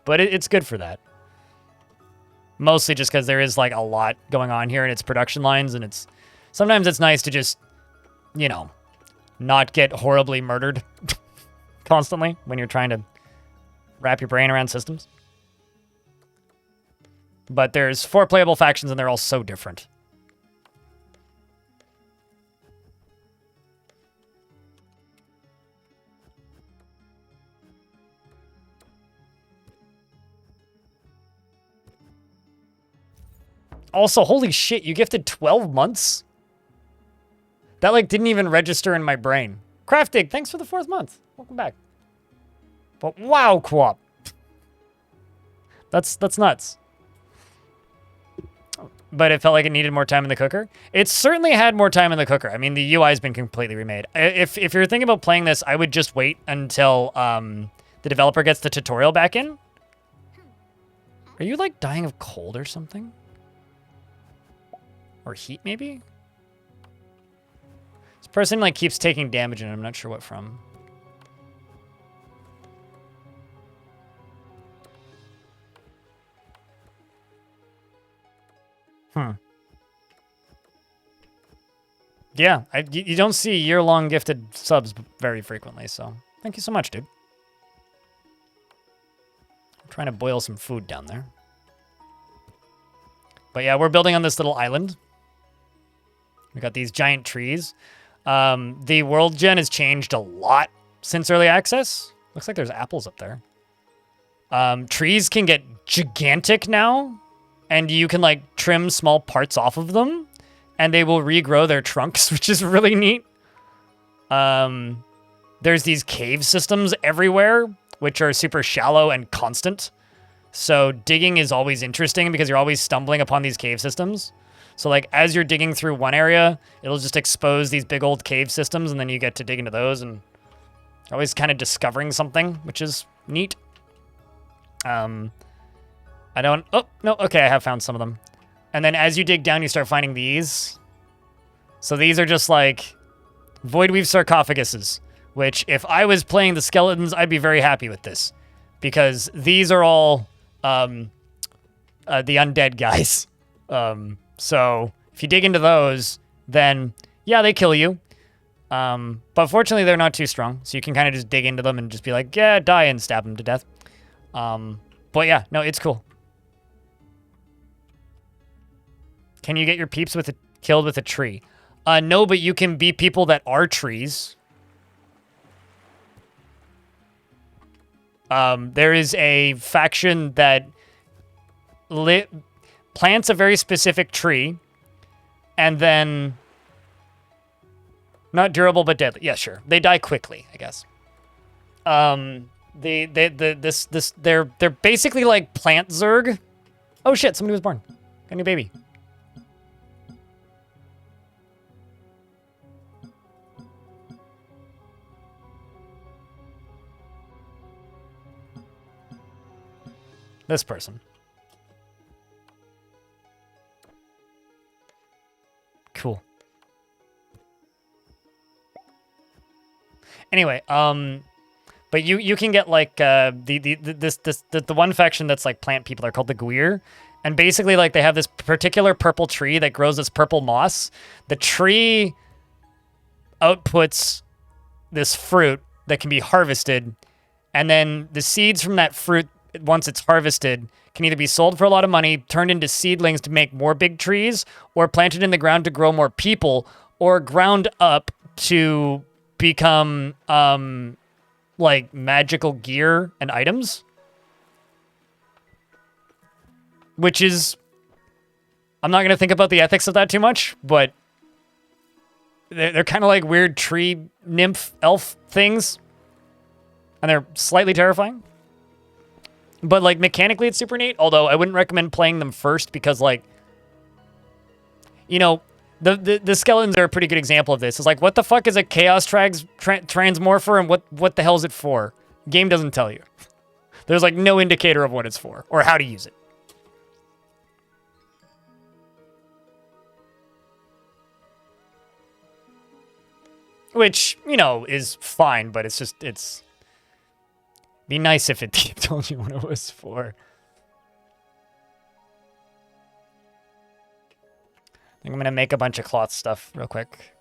But it's good for that. Mostly just because there is like a lot going on here in its production lines, and sometimes it's nice to just, you know, not get horribly murdered constantly when you're trying to wrap your brain around systems. But there's 4 playable factions, and they're all so different. Also, holy shit, you gifted 12 months? That, like, didn't even register in my brain. Craftig, thanks for the 4th month. Welcome back. But wow, Quap. That's nuts. But it felt like it needed more time in the cooker. It certainly had more time in the cooker. I mean, the UI has been completely remade. If you're thinking about playing this, I would just wait until the developer gets the tutorial back in. Are you, like, dying of cold or something? Or heat, maybe? This person, like, keeps taking damage, and I'm not sure what from. Yeah, you don't see year-long gifted subs very frequently, so thank you so much, dude. I'm trying to boil some food down there. But yeah, we're building on this little island. We got these giant trees. The world gen has changed a lot since early access. Looks like there's apples up there. Trees can get gigantic now, and you can like trim small parts off of them, and they will regrow their trunks, which is really neat. There's these cave systems everywhere, which are super shallow and constant. So digging is always interesting because you're always stumbling upon these cave systems. So like as you're digging through one area, it'll just expose these big old cave systems, and then you get to dig into those, and you're always kind of discovering something, which is neat. Oh, no, okay, I have found some of them. And then as you dig down, you start finding these. So these are just like Voidweave sarcophaguses, which if I was playing the skeletons, I'd be very happy with this. Because these are all the undead guys. So if you dig into those, then yeah, they kill you. But fortunately, they're not too strong. So you can kind of just dig into them and just be like, yeah, die, and stab them to death. But yeah, no, it's cool. Can you get your peeps killed with a tree? No, but you can beat people that are trees. There is a faction that plants a very specific tree, and then Not durable, but deadly. Yeah, sure. They die quickly, I guess. They're basically like plant Zerg. Oh shit, somebody was born. Got a new baby. This person. Cool. Anyway, but you can get like the one faction that's like plant people are called the Gwir, and basically like they have this particular purple tree that grows this purple moss. The tree outputs this fruit that can be harvested, and then the seeds from that fruit, once it's harvested, can either be sold for a lot of money, turned into seedlings to make more big trees, or planted in the ground to grow more people, or ground up to become like magical gear and items. Which is, I'm not going to think about the ethics of that too much, but they're kind of like weird tree nymph elf things. And they're slightly terrifying. But like mechanically it's super neat, although I wouldn't recommend playing them first because like, you know, the skeletons are a pretty good example of this. It's like, what the fuck is a chaos transmorpher and what the hell is it for? Game doesn't tell you. There's like no indicator of what it's for or how to use it. Which, you know, is fine, but it's just, it's... Be nice if it told you what it was for. I think I'm gonna make a bunch of cloth stuff real quick.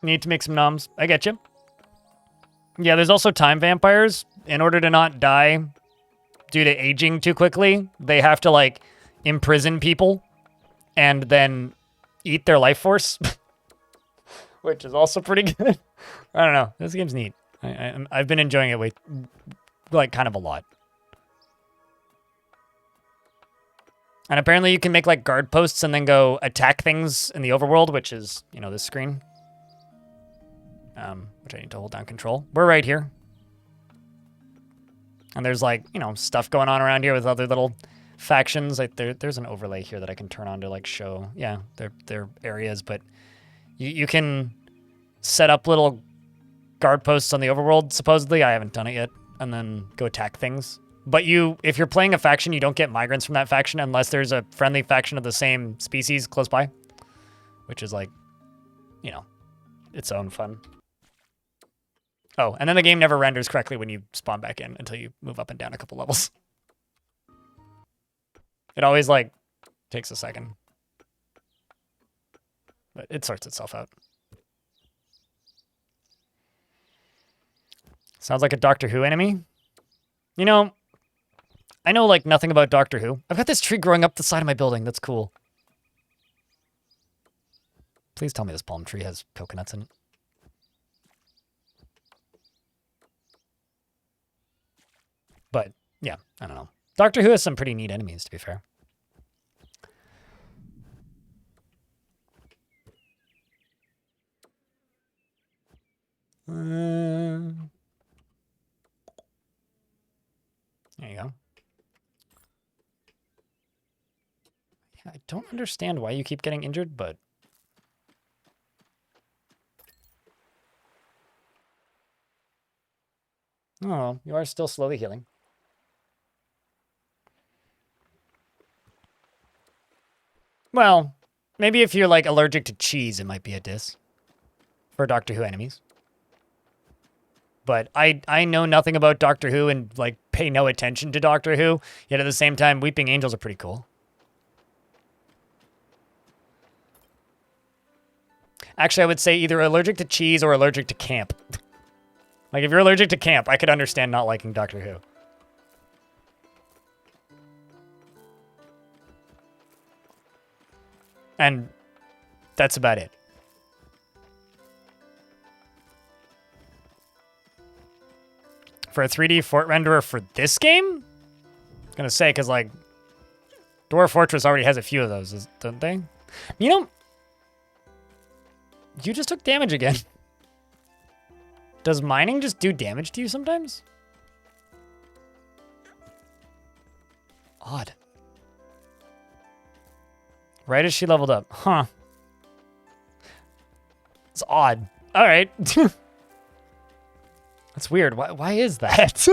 Need to make some noms. I get you. Yeah, there's also time vampires. In order to not die due to aging too quickly, they have to, like, imprison people and then eat their life force. Which is also pretty good. I don't know. This game's neat. I've been enjoying it like, kind of a lot. And apparently you can make, like, guard posts and then go attack things in the overworld, which is, you know, this screen. Which I need to hold down control. We're right here. And there's like, you know, stuff going on around here with other little factions. Like there's an overlay here that I can turn on to like show, yeah, they're areas, but you can set up little guard posts on the overworld, supposedly. I haven't done it yet. And then go attack things. But if you're playing a faction, you don't get migrants from that faction unless there's a friendly faction of the same species close by. Which is like, you know, its own fun. Oh, and then the game never renders correctly when you spawn back in until you move up and down a couple levels. It always, like, takes a second. But it sorts itself out. Sounds like a Doctor Who enemy. You know, I know, like, nothing about Doctor Who. I've got this tree growing up the side of my building. That's cool. Please tell me this palm tree has coconuts in it. But, yeah, I don't know. Doctor Who has some pretty neat enemies, to be fair. There you go. Yeah, I don't understand why you keep getting injured, but... Oh, you are still slowly healing. Well, maybe if you're, like, allergic to cheese, it might be a diss. For Doctor Who enemies. But I know nothing about Doctor Who and, like, pay no attention to Doctor Who. Yet at the same time, Weeping Angels are pretty cool. Actually, I would say either allergic to cheese or allergic to camp. Like, if you're allergic to camp, I could understand not liking Doctor Who. And that's about it. For a 3D fort renderer for this game? I was gonna say, because, like, Dwarf Fortress already has a few of those, don't they? You know, you just took damage again. Does mining just do damage to you sometimes? Odd. Right as she leveled up. Huh. It's odd. All right. That's weird. Why is that?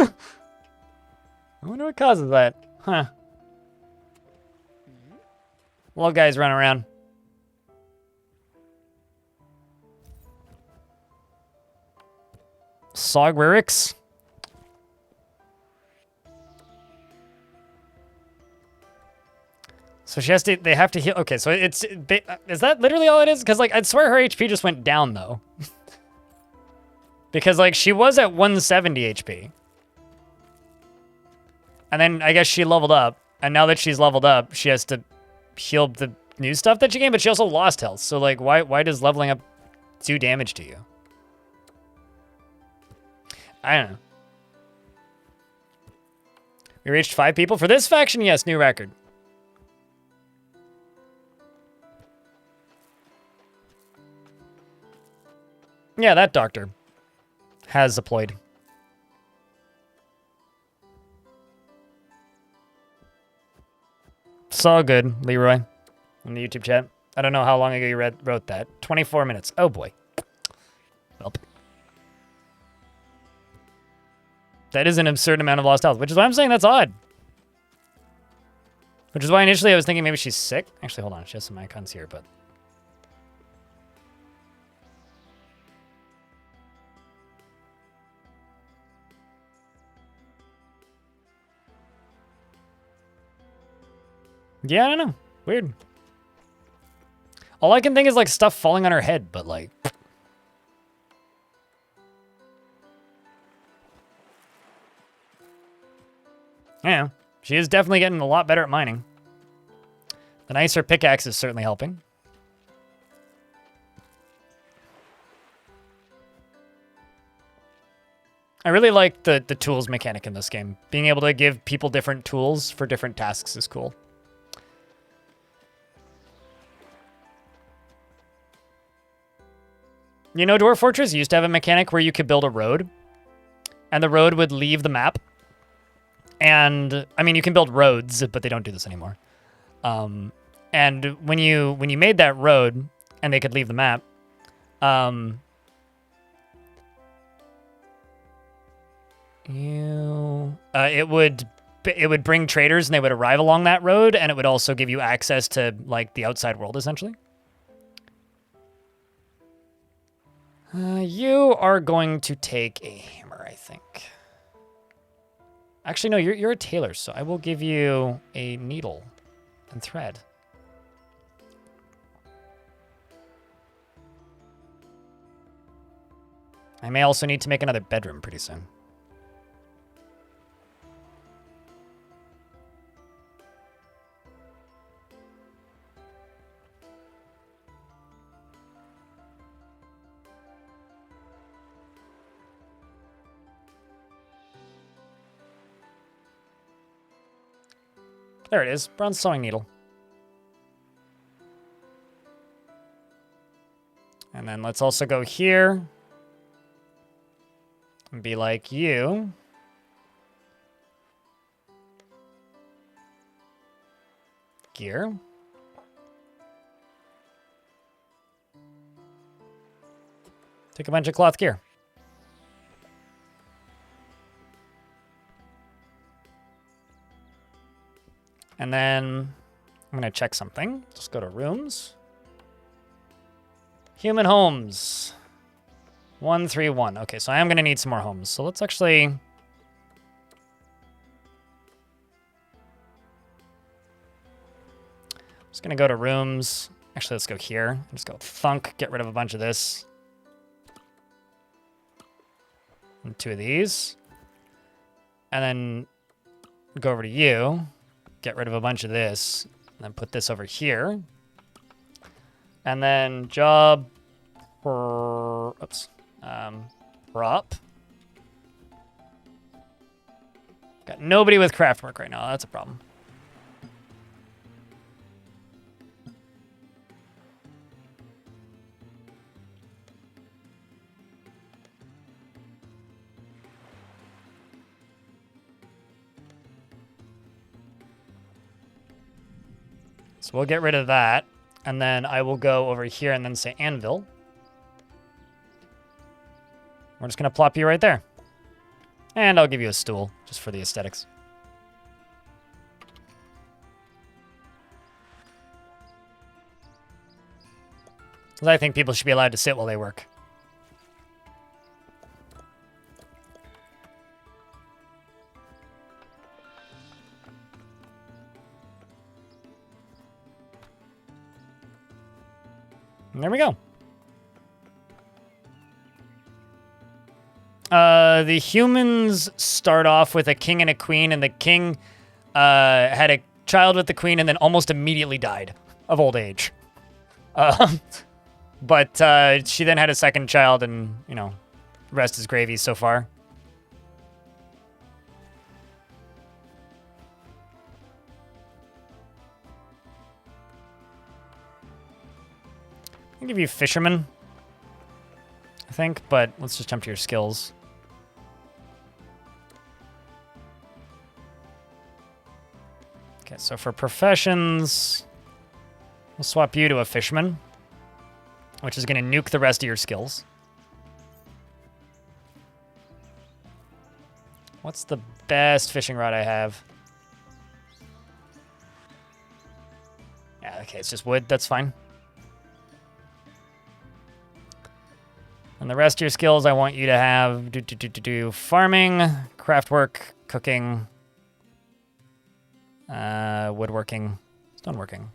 I wonder what causes that. Huh. Little guys run around. Sogwirix. So she has to, they have to heal. Okay, so it's, is that literally all it is? Because, like, I'd swear her HP just went down, though. Because, like, she was at 170 HP. And then I guess she leveled up. And now that she's leveled up, she has to heal the new stuff that she gained, but she also lost health. So, like, why does leveling up do damage to you? I don't know. We reached 5 people. For this faction, yes, new record. Yeah, that doctor has deployed. It's all good, Leroy, in the YouTube chat. I don't know how long ago you wrote that. 24 minutes. Oh, boy. Well. That is an absurd amount of lost health, which is why I'm saying that's odd. Which is why initially I was thinking maybe she's sick. Actually, hold on. She has some icons here, but... yeah, I don't know. Weird. All I can think is, like, stuff falling on her head, but, like... yeah, she is definitely getting a lot better at mining. The nicer pickaxe is certainly helping. I really like the tools mechanic in this game. Being able to give people different tools for different tasks is cool. You know, Dwarf Fortress used to have a mechanic where you could build a road, and the road would leave the map. And, I mean, you can build roads, but they don't do this anymore. And when you made that road, and they could leave the map, it would bring traders, and they would arrive along that road, and it would also give you access to, like, the outside world, essentially. You are going to take a hammer, I think. Actually, no, you're a tailor, so I will give you a needle and thread. I may also need to make another bedroom pretty soon. There it is, bronze sewing needle. And then let's also go here and be like you. Gear. Take a bunch of cloth gear. And then I'm going to check something. Just go to rooms. Human homes. 131. Okay, so I am going to need some more homes. So let's actually... just going to go to rooms. Actually, let's go here. Just go thunk, get rid of a bunch of this. And 2 of these. And then go over to you. Get rid of a bunch of this, and then put this over here. And then job, prop. Got nobody with craft work right now. That's a problem. So we'll get rid of that. And then I will go over here and then say anvil. We're just going to plop you right there. And I'll give you a stool, just for the aesthetics. 'Cause I think people should be allowed to sit while they work. And there we go. The humans start off with a king and a queen, and the king had a child with the queen and then almost immediately died of old age. But she then had a second child, and, you know, rest is gravy so far. I'll give you fisherman, I think, but let's just jump to your skills. Okay, so for professions, we'll swap you to a fisherman, which is going to nuke the rest of your skills. What's the best fishing rod I have? Yeah, okay, it's just wood. That's fine. And the rest of your skills, I want you to have farming, craft work, cooking, woodworking, stoneworking,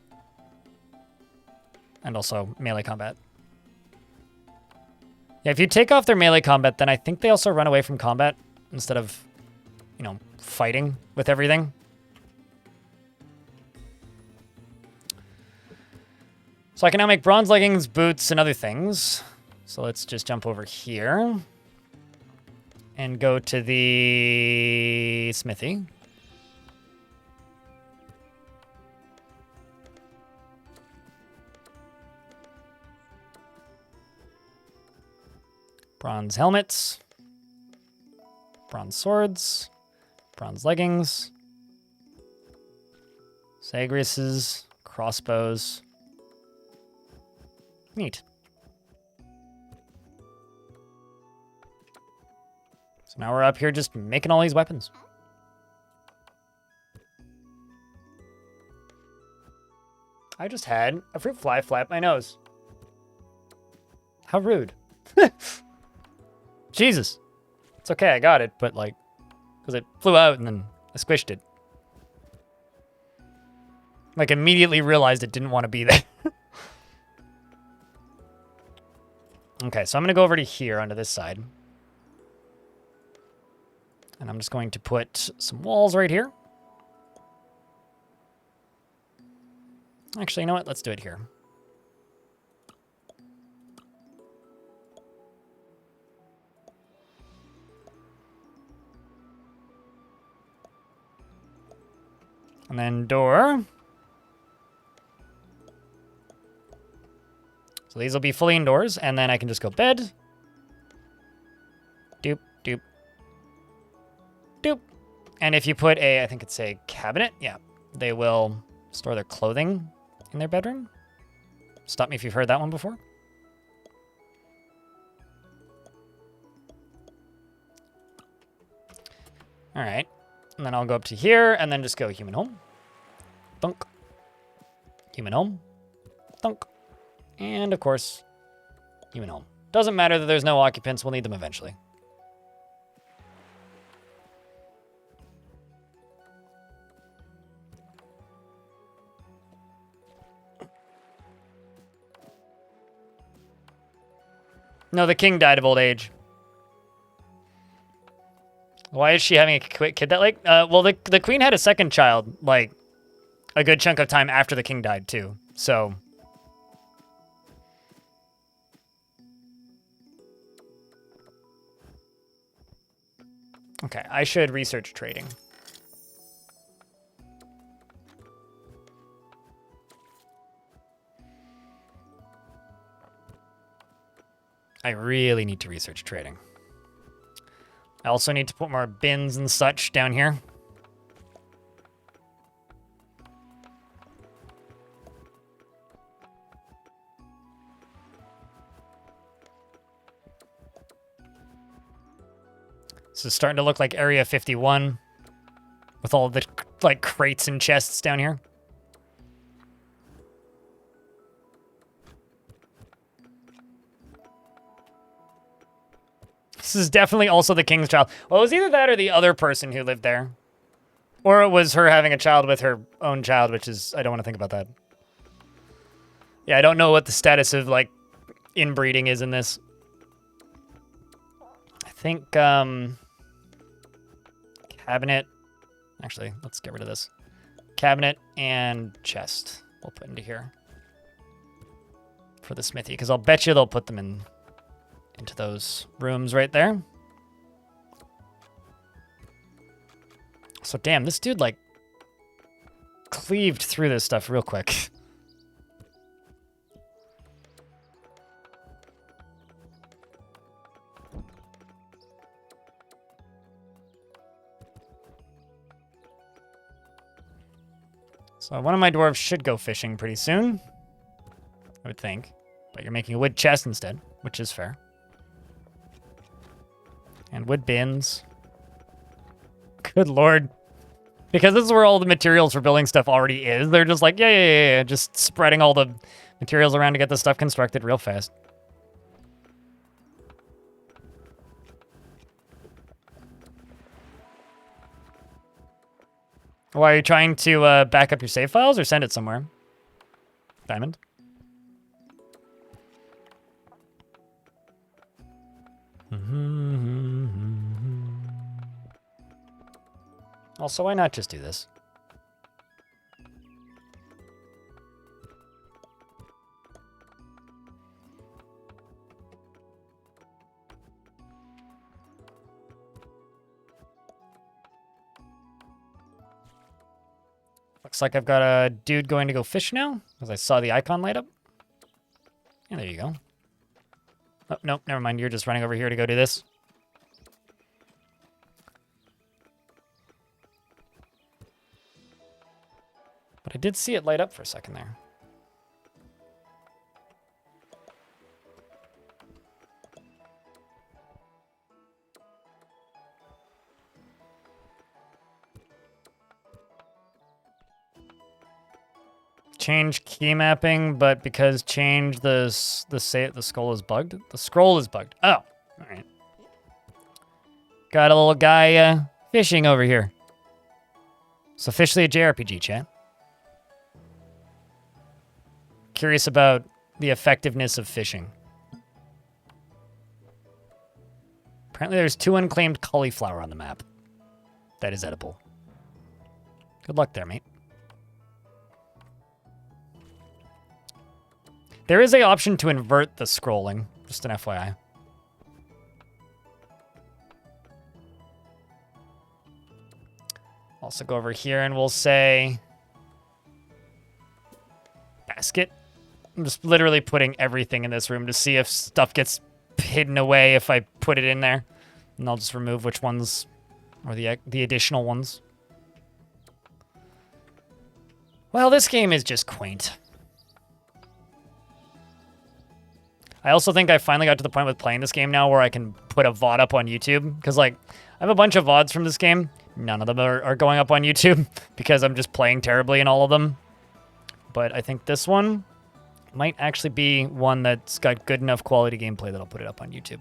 and also melee combat. Yeah, if you take off their melee combat, then I think they also run away from combat instead of, you know, fighting with everything. So I can now make bronze leggings, boots, and other things. So let's just jump over here and go to the smithy. Bronze helmets, bronze swords, bronze leggings, sagresses, crossbows. Neat. So now we're up here just making all these weapons. I just had a fruit fly flap my nose. How rude. Jesus. It's okay, I got it, but like, because it flew out and then I squished it. Like, immediately realized it didn't want to be there. Okay, so I'm going to go over to here onto this side. And I'm just going to put some walls right here. Actually, you know what? Let's do it here. And then door. So these will be fully indoors, and then I can just go bed. Doop, doop, doop. And if you put a, I think it's a cabinet, yeah, they will store their clothing in their bedroom. Stop me if you've heard that one before. All right, and then I'll go up to here and then just go human home. Thunk. Human home. Thunk. And of course, human home. Doesn't matter that there's no occupants, we'll need them eventually. No, the king died of old age. Why is she having a kid that late? Well, the queen had a second child, like, a good chunk of time after the king died, too. So, Okay, I should research trading. I really need to research trading. I also need to put more bins and such down here. This is starting to look like Area 51 with all the like crates and chests down here. This is definitely also the king's child. Well, it was either that or the other person who lived there. Or it was her having a child with her own child, which is, I don't want to think about that. Yeah, I don't know what the status of, like, inbreeding is in this. I think, cabinet. Actually, let's get rid of this. Cabinet and chest we'll put into here. For the smithy, because I'll bet you they'll put them into those rooms right there. So damn, this dude like cleaved through this stuff real quick. So one of my dwarves should go fishing pretty soon, I would think. But you're making a wood chest instead, which is fair. And wood bins. Good lord. Because this is where all the materials for building stuff already is. They're just like, yeah. Just spreading all the materials around to get the stuff constructed real fast. Why, are you trying to back up your save files or send it somewhere? Diamond? Also, why not just do this? Looks like I've got a dude going to go fish now, because I saw the icon light up. And there you go. Oh, nope, never mind. You're just running over here to go do this. But I did see it light up for a second there. Change key mapping, but because change the skull is bugged. The scroll is bugged. Oh, all right. Got a little guy fishing over here. It's officially a JRPG, chat. Curious about the effectiveness of fishing. Apparently there's 2 unclaimed cauliflower on the map. That is edible. Good luck there, mate. There is an option to invert the scrolling, just an FYI. Also go over here and we'll say basket. I'm just literally putting everything in this room to see if stuff gets hidden away if I put it in there. And I'll just remove which ones are the additional ones. Well, this game is just quaint. I also think I finally got to the point with playing this game now where I can put a VOD up on YouTube. Because, like, I have a bunch of VODs from this game. None of them are going up on YouTube because I'm just playing terribly in all of them. But I think this one might actually be one that's got good enough quality gameplay that I'll put it up on YouTube.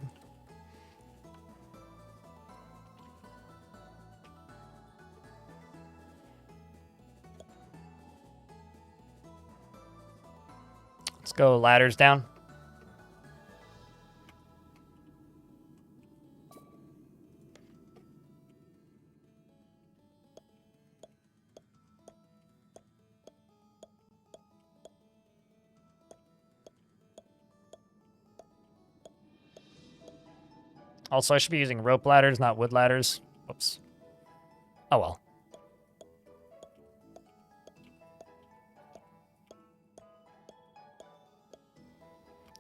Let's go ladders down. Also, I should be using rope ladders, not wood ladders. Oops. Oh well.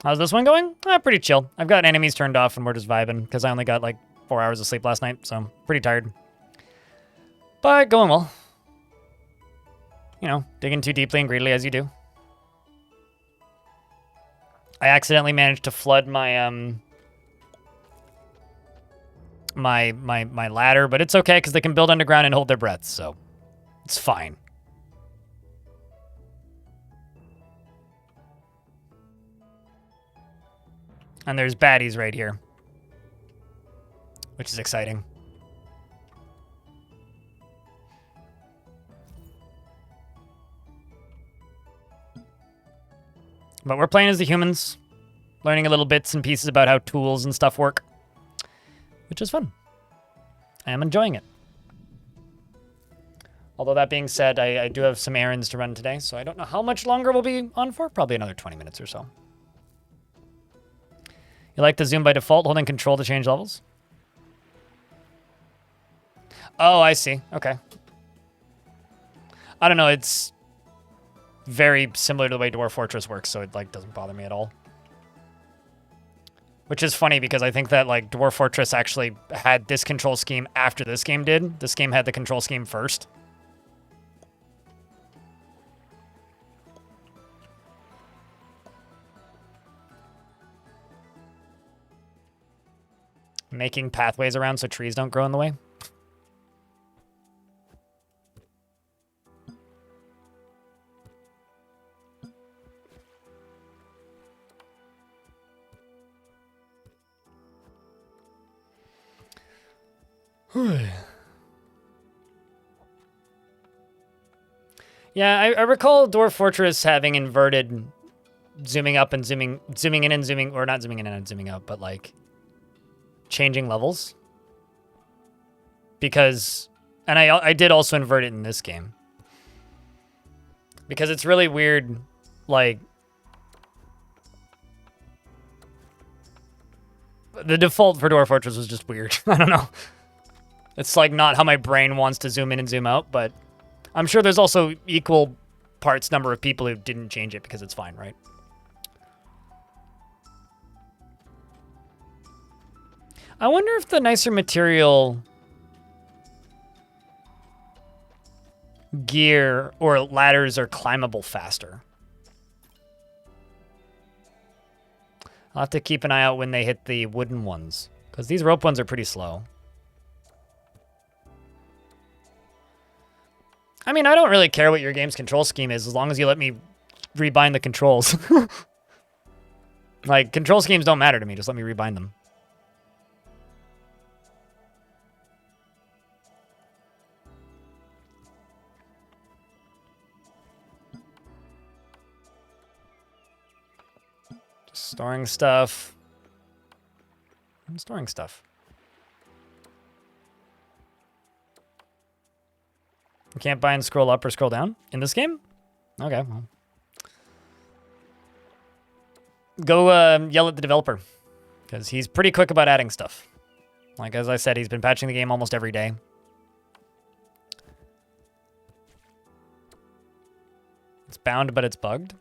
How's this one going? Pretty chill. I've got enemies turned off and we're just vibing because I only got like 4 hours of sleep last night, so I'm pretty tired. But going well. You know, digging too deeply and greedily as you do. I accidentally managed to flood my my ladder, but it's okay because they can build underground and hold their breath, so it's fine. And there's baddies right here, which is exciting. But we're playing as the humans, learning a little bits and pieces about how tools and stuff work, which is fun. I am enjoying it. Although that being said, I do have some errands to run today, so I don't know how much longer we'll be on for. Probably another 20 minutes or so. You like to zoom by default, holding control to change levels? Oh, I see. Okay. I don't know, it's very similar to the way Dwarf Fortress works, so it like doesn't bother me at all. Which is funny because I think that like Dwarf Fortress actually had this control scheme after this game did. This game had the control scheme first. Making pathways around so trees don't grow in the way. Yeah, I recall Dwarf Fortress having inverted zooming up and zooming in and zooming, or not zooming in and zooming out, but like changing levels. Because, and I did also invert it in this game. Because it's really weird, like, the default for Dwarf Fortress was just weird. I don't know. It's like not how my brain wants to zoom in and zoom out, but I'm sure there's also equal parts number of people who didn't change it because it's fine, right? I wonder if the nicer material gear or ladders are climbable faster. I'll have to keep an eye out when they hit the wooden ones, because these rope ones are pretty slow. I mean, I don't really care what your game's control scheme is as long as you let me rebind the controls. Like, control schemes don't matter to me. Just let me rebind them. Just storing stuff. I'm storing stuff. You can't buy and scroll up or scroll down in this game? Okay, well. Go yell at the developer, because he's pretty quick about adding stuff. Like, as I said, he's been patching the game almost every day. It's bound, but it's bugged.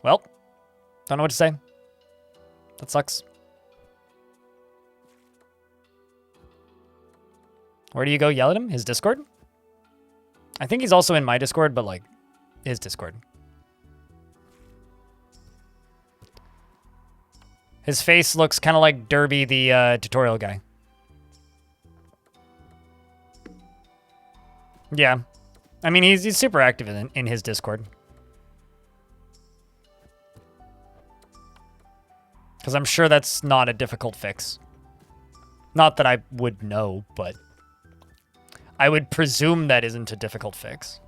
Well, don't know what to say. That sucks. Where do you go yell at him? His Discord? I think he's also in my Discord, but like, his Discord. His face looks kind of like Derby, the tutorial guy. Yeah. I mean, he's super active in his Discord. Because I'm sure that's not a difficult fix. Not that I would know, but I would presume that isn't a difficult fix.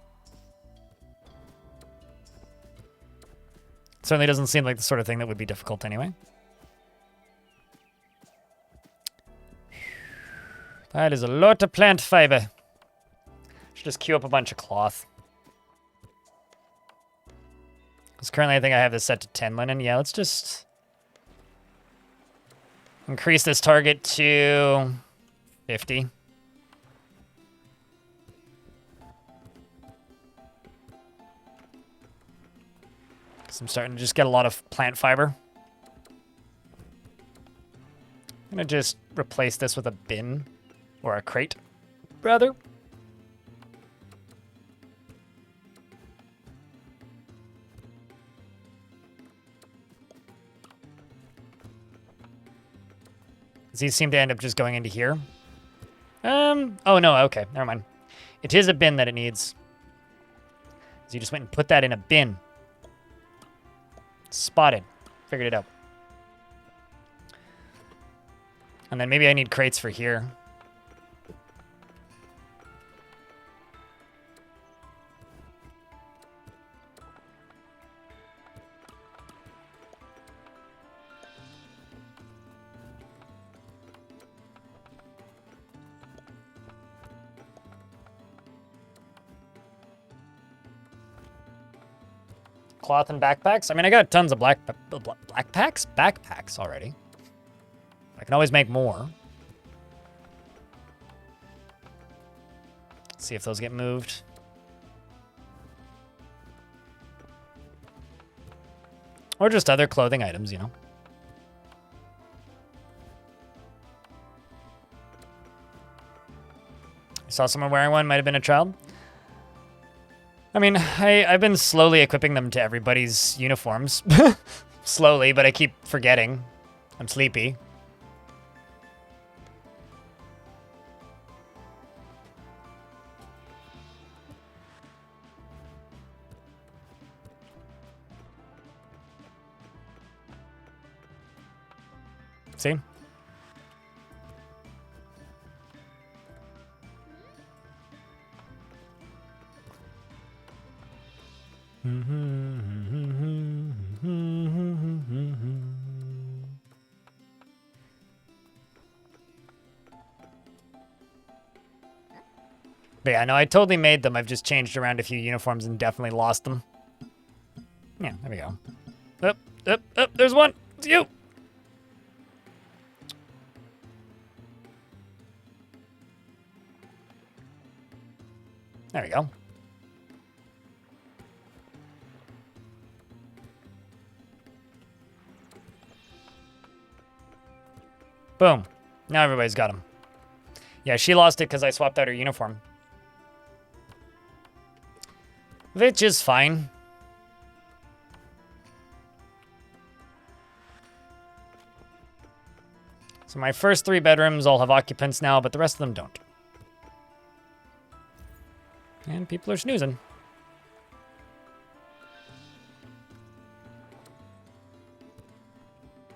It certainly doesn't seem like the sort of thing that would be difficult anyway. That is a lot of plant fiber. Should just queue up a bunch of cloth. Because currently I think I have this set to 10 linen. Yeah, let's just increase this target to 50. So I'm starting to just get a lot of plant fiber. I'm gonna just replace this with a bin, or a crate, rather. These seem to end up just going into here. Oh no, okay, never mind. It is a bin that it needs. So you just went and put that in a bin. Spotted. Figured it out. And then maybe I need crates for here. Cloth and backpacks. I mean, I got tons of backpacks already. I can always make more. Let's see if those get moved. Or just other clothing items, you know. I saw someone wearing one, might have been a child. I mean, I've been slowly equipping them to everybody's uniforms. Slowly, but I keep forgetting. I'm sleepy. See? But yeah, no, I totally made them. I've just changed around a few uniforms and definitely lost them. Yeah, there we go. Up, there's one. It's you. There we go. Boom. Now everybody's got them. Yeah, she lost it because I swapped out her uniform. Which is fine. So my first 3 bedrooms all have occupants now, but the rest of them don't. And people are snoozing.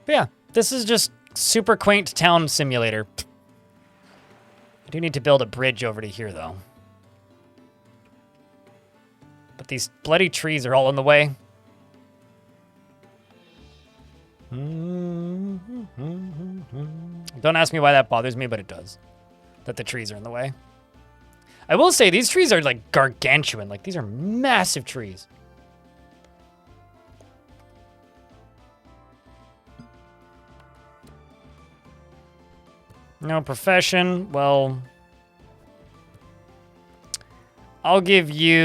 But yeah, this is just super quaint town simulator. I do need to build a bridge over to here, though. But these bloody trees are all in the way. Don't ask me why that bothers me, but it does. That the trees are in the way. I will say, these trees are, like, gargantuan. Like, these are massive trees. No profession. Well, I'll give you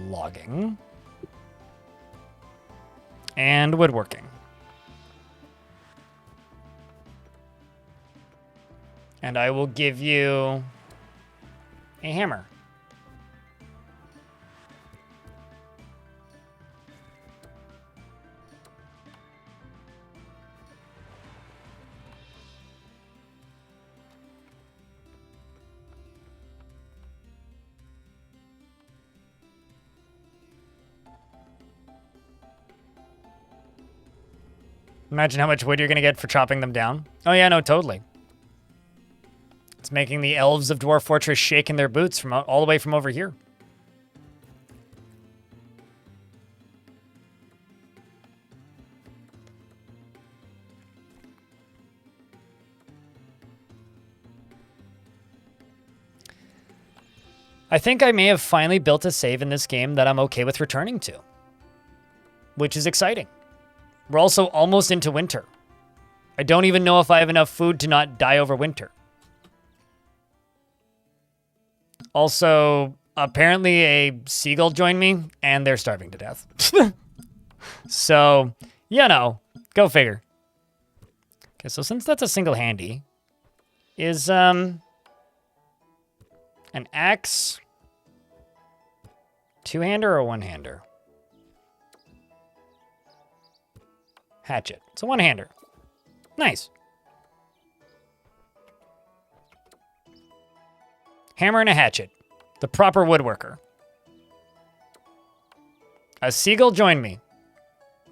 logging and woodworking. And I will give you a hammer. Imagine how much wood you're going to get for chopping them down. Oh yeah, no, totally. It's making the elves of Dwarf Fortress shake in their boots from all the way from over here. I think I may have finally built a save in this game that I'm okay with returning to, which is exciting. We're also almost into winter. I don't even know if I have enough food to not die over winter. Also, apparently a seagull joined me, and they're starving to death. So, you know, go figure. Okay, so since that's a single handy, is an axe two-hander or one-hander? Hatchet. It's a one-hander. Nice. Hammer and a hatchet. The proper woodworker. A seagull joined me.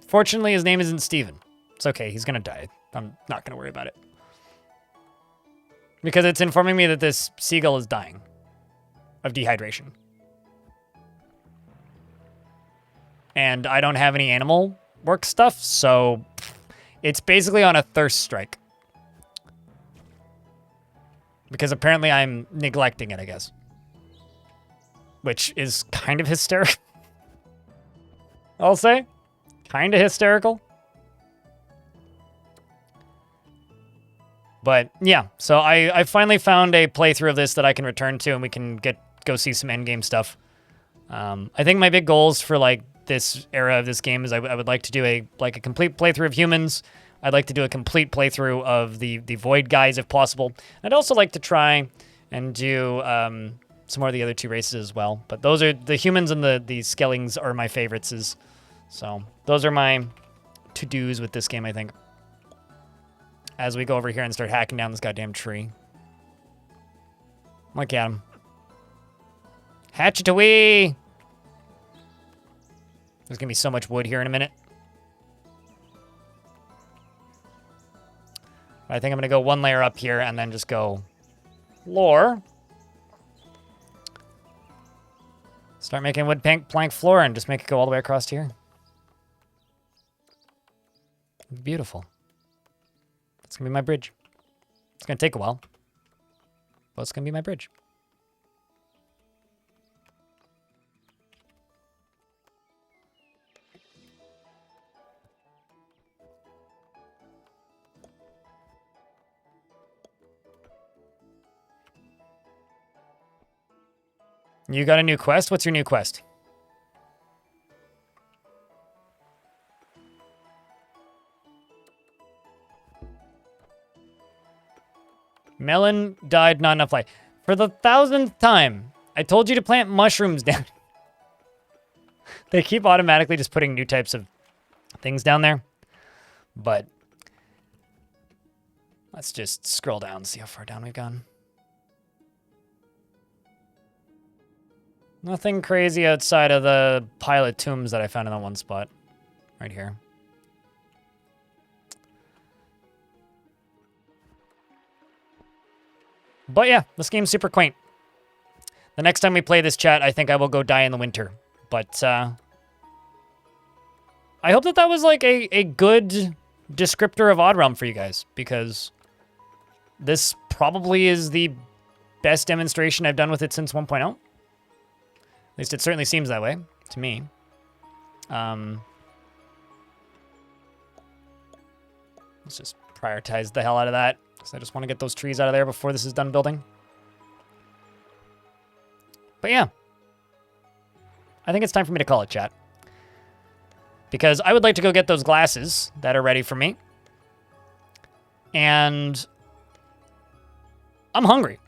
Fortunately, his name isn't Steven. It's okay, he's gonna die. I'm not gonna worry about it. Because it's informing me that this seagull is dying of dehydration. And I don't have any animal work stuff, so it's basically on a thirst strike. Because apparently I'm neglecting it, I guess. Which is kind of hysterical. I'll say. Kind of hysterical. But yeah, so I finally found a playthrough of this that I can return to, and we can go see some endgame stuff. I think my big goals for like this era of this game is I would like to do a complete playthrough of humans. I'd like to do a complete playthrough of the void guys if possible. I'd also like to try and do some more of the other two races as well. But those are the humans and the skellings are my favorites. So those are my to-dos with this game, I think. As we go over here and start hacking down this goddamn tree. Look at him. Hatchet-a-wee! There's gonna be so much wood here in a minute. I think I'm gonna go one layer up here and then just go floor. Start making wood plank floor and just make it go all the way across here. Beautiful. It's gonna be my bridge. It's gonna take a while, but it's gonna be my bridge. You got a new quest? What's your new quest? Melon died, not enough light. For the 1000th time, I told you to plant mushrooms down. They keep automatically just putting new types of things down there. But let's just scroll down and see how far down we've gone. Nothing crazy outside of the pile of tombs that I found in that one spot. Right here. But yeah, this game's super quaint. The next time we play this, chat, I think I will go die in the winter. But I hope that was like a good descriptor of Odd Realm for you guys, because this probably is the best demonstration I've done with it since 1.0. At least it certainly seems that way to me. Let's just prioritize the hell out of that, because I just want to get those trees out of there before this is done building. But yeah. I think it's time for me to call it, chat. Because I would like to go get those glasses that are ready for me. And I'm hungry.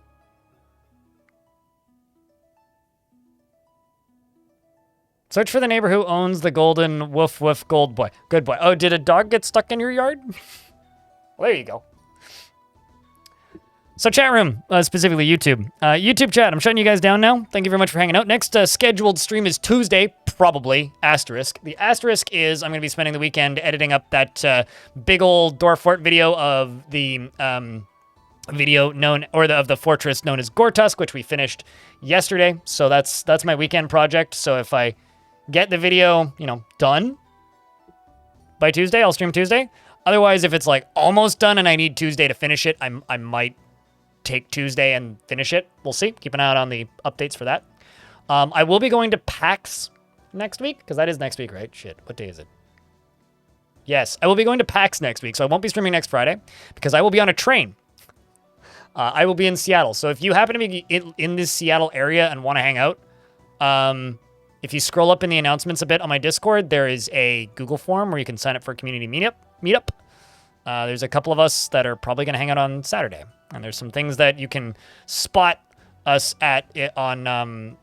Search for the neighbor who owns the golden woof woof gold boy. Good boy. Oh, did a dog get stuck in your yard? Well, there you go. So chat room, specifically YouTube. YouTube chat, I'm shutting you guys down now. Thank you very much for hanging out. Next scheduled stream is Tuesday, probably, asterisk. The asterisk is I'm going to be spending the weekend editing up that big old door fort video of the video known, or of the fortress known as Gortusk, which we finished yesterday. So that's my weekend project. So if I get the video, done by Tuesday, I'll stream Tuesday. Otherwise, if it's like almost done and I need Tuesday to finish it, I might take Tuesday and finish it. We'll see. Keep an eye out on the updates for that. I will be going to PAX next week, because that is next week, right? Shit, what day is it? Yes, I will be going to PAX next week, so I won't be streaming next Friday, because I will be on a train. I will be in Seattle, so if you happen to be in this Seattle area and want to hang out, If you scroll up in the announcements a bit on my Discord, there is a Google form where you can sign up for a community meetup. There's a couple of us that are probably going to hang out on Saturday. And there's some things that you can spot us at on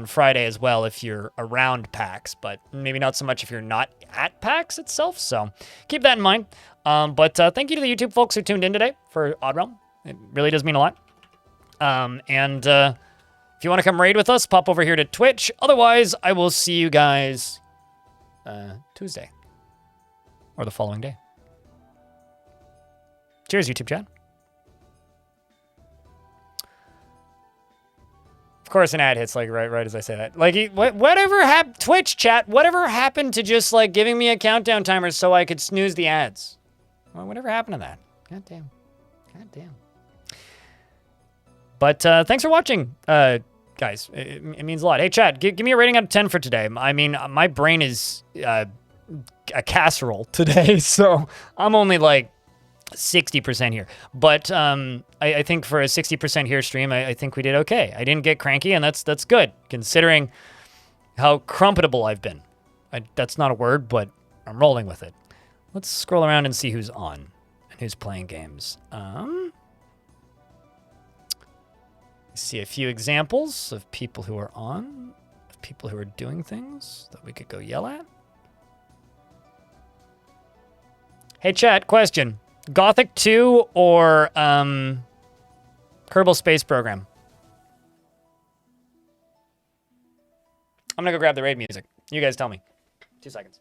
Friday as well if you're around PAX, but maybe not so much if you're not at PAX itself. So keep that in mind. But thank you to the YouTube folks who tuned in today for Odd Realm. It really does mean a lot. If you want to come raid with us, pop over here to Twitch. Otherwise, I will see you guys Tuesday or the following day. Cheers, YouTube chat. Of course, an ad hits like right as I say that. Like, whatever happened, Twitch chat, whatever happened to just like giving me a countdown timer so I could snooze the ads? Well, whatever happened to that? God damn. God damn. But thanks for watching, guys. It means a lot. Hey, chat, give me a rating out of 10 for today. I mean, my brain is a casserole today, so I'm only like 60% here. But I think for a 60% here stream, I think we did okay. I didn't get cranky, and that's good, considering how crumpetable I've been. That's not a word, but I'm rolling with it. Let's scroll around and see who's on and who's playing games. See a few examples of people who are on, of people who are doing things that we could go yell at. Hey, chat, question. Gothic 2 or Kerbal Space Program? I'm gonna go grab the raid music. You guys tell me. 2 seconds.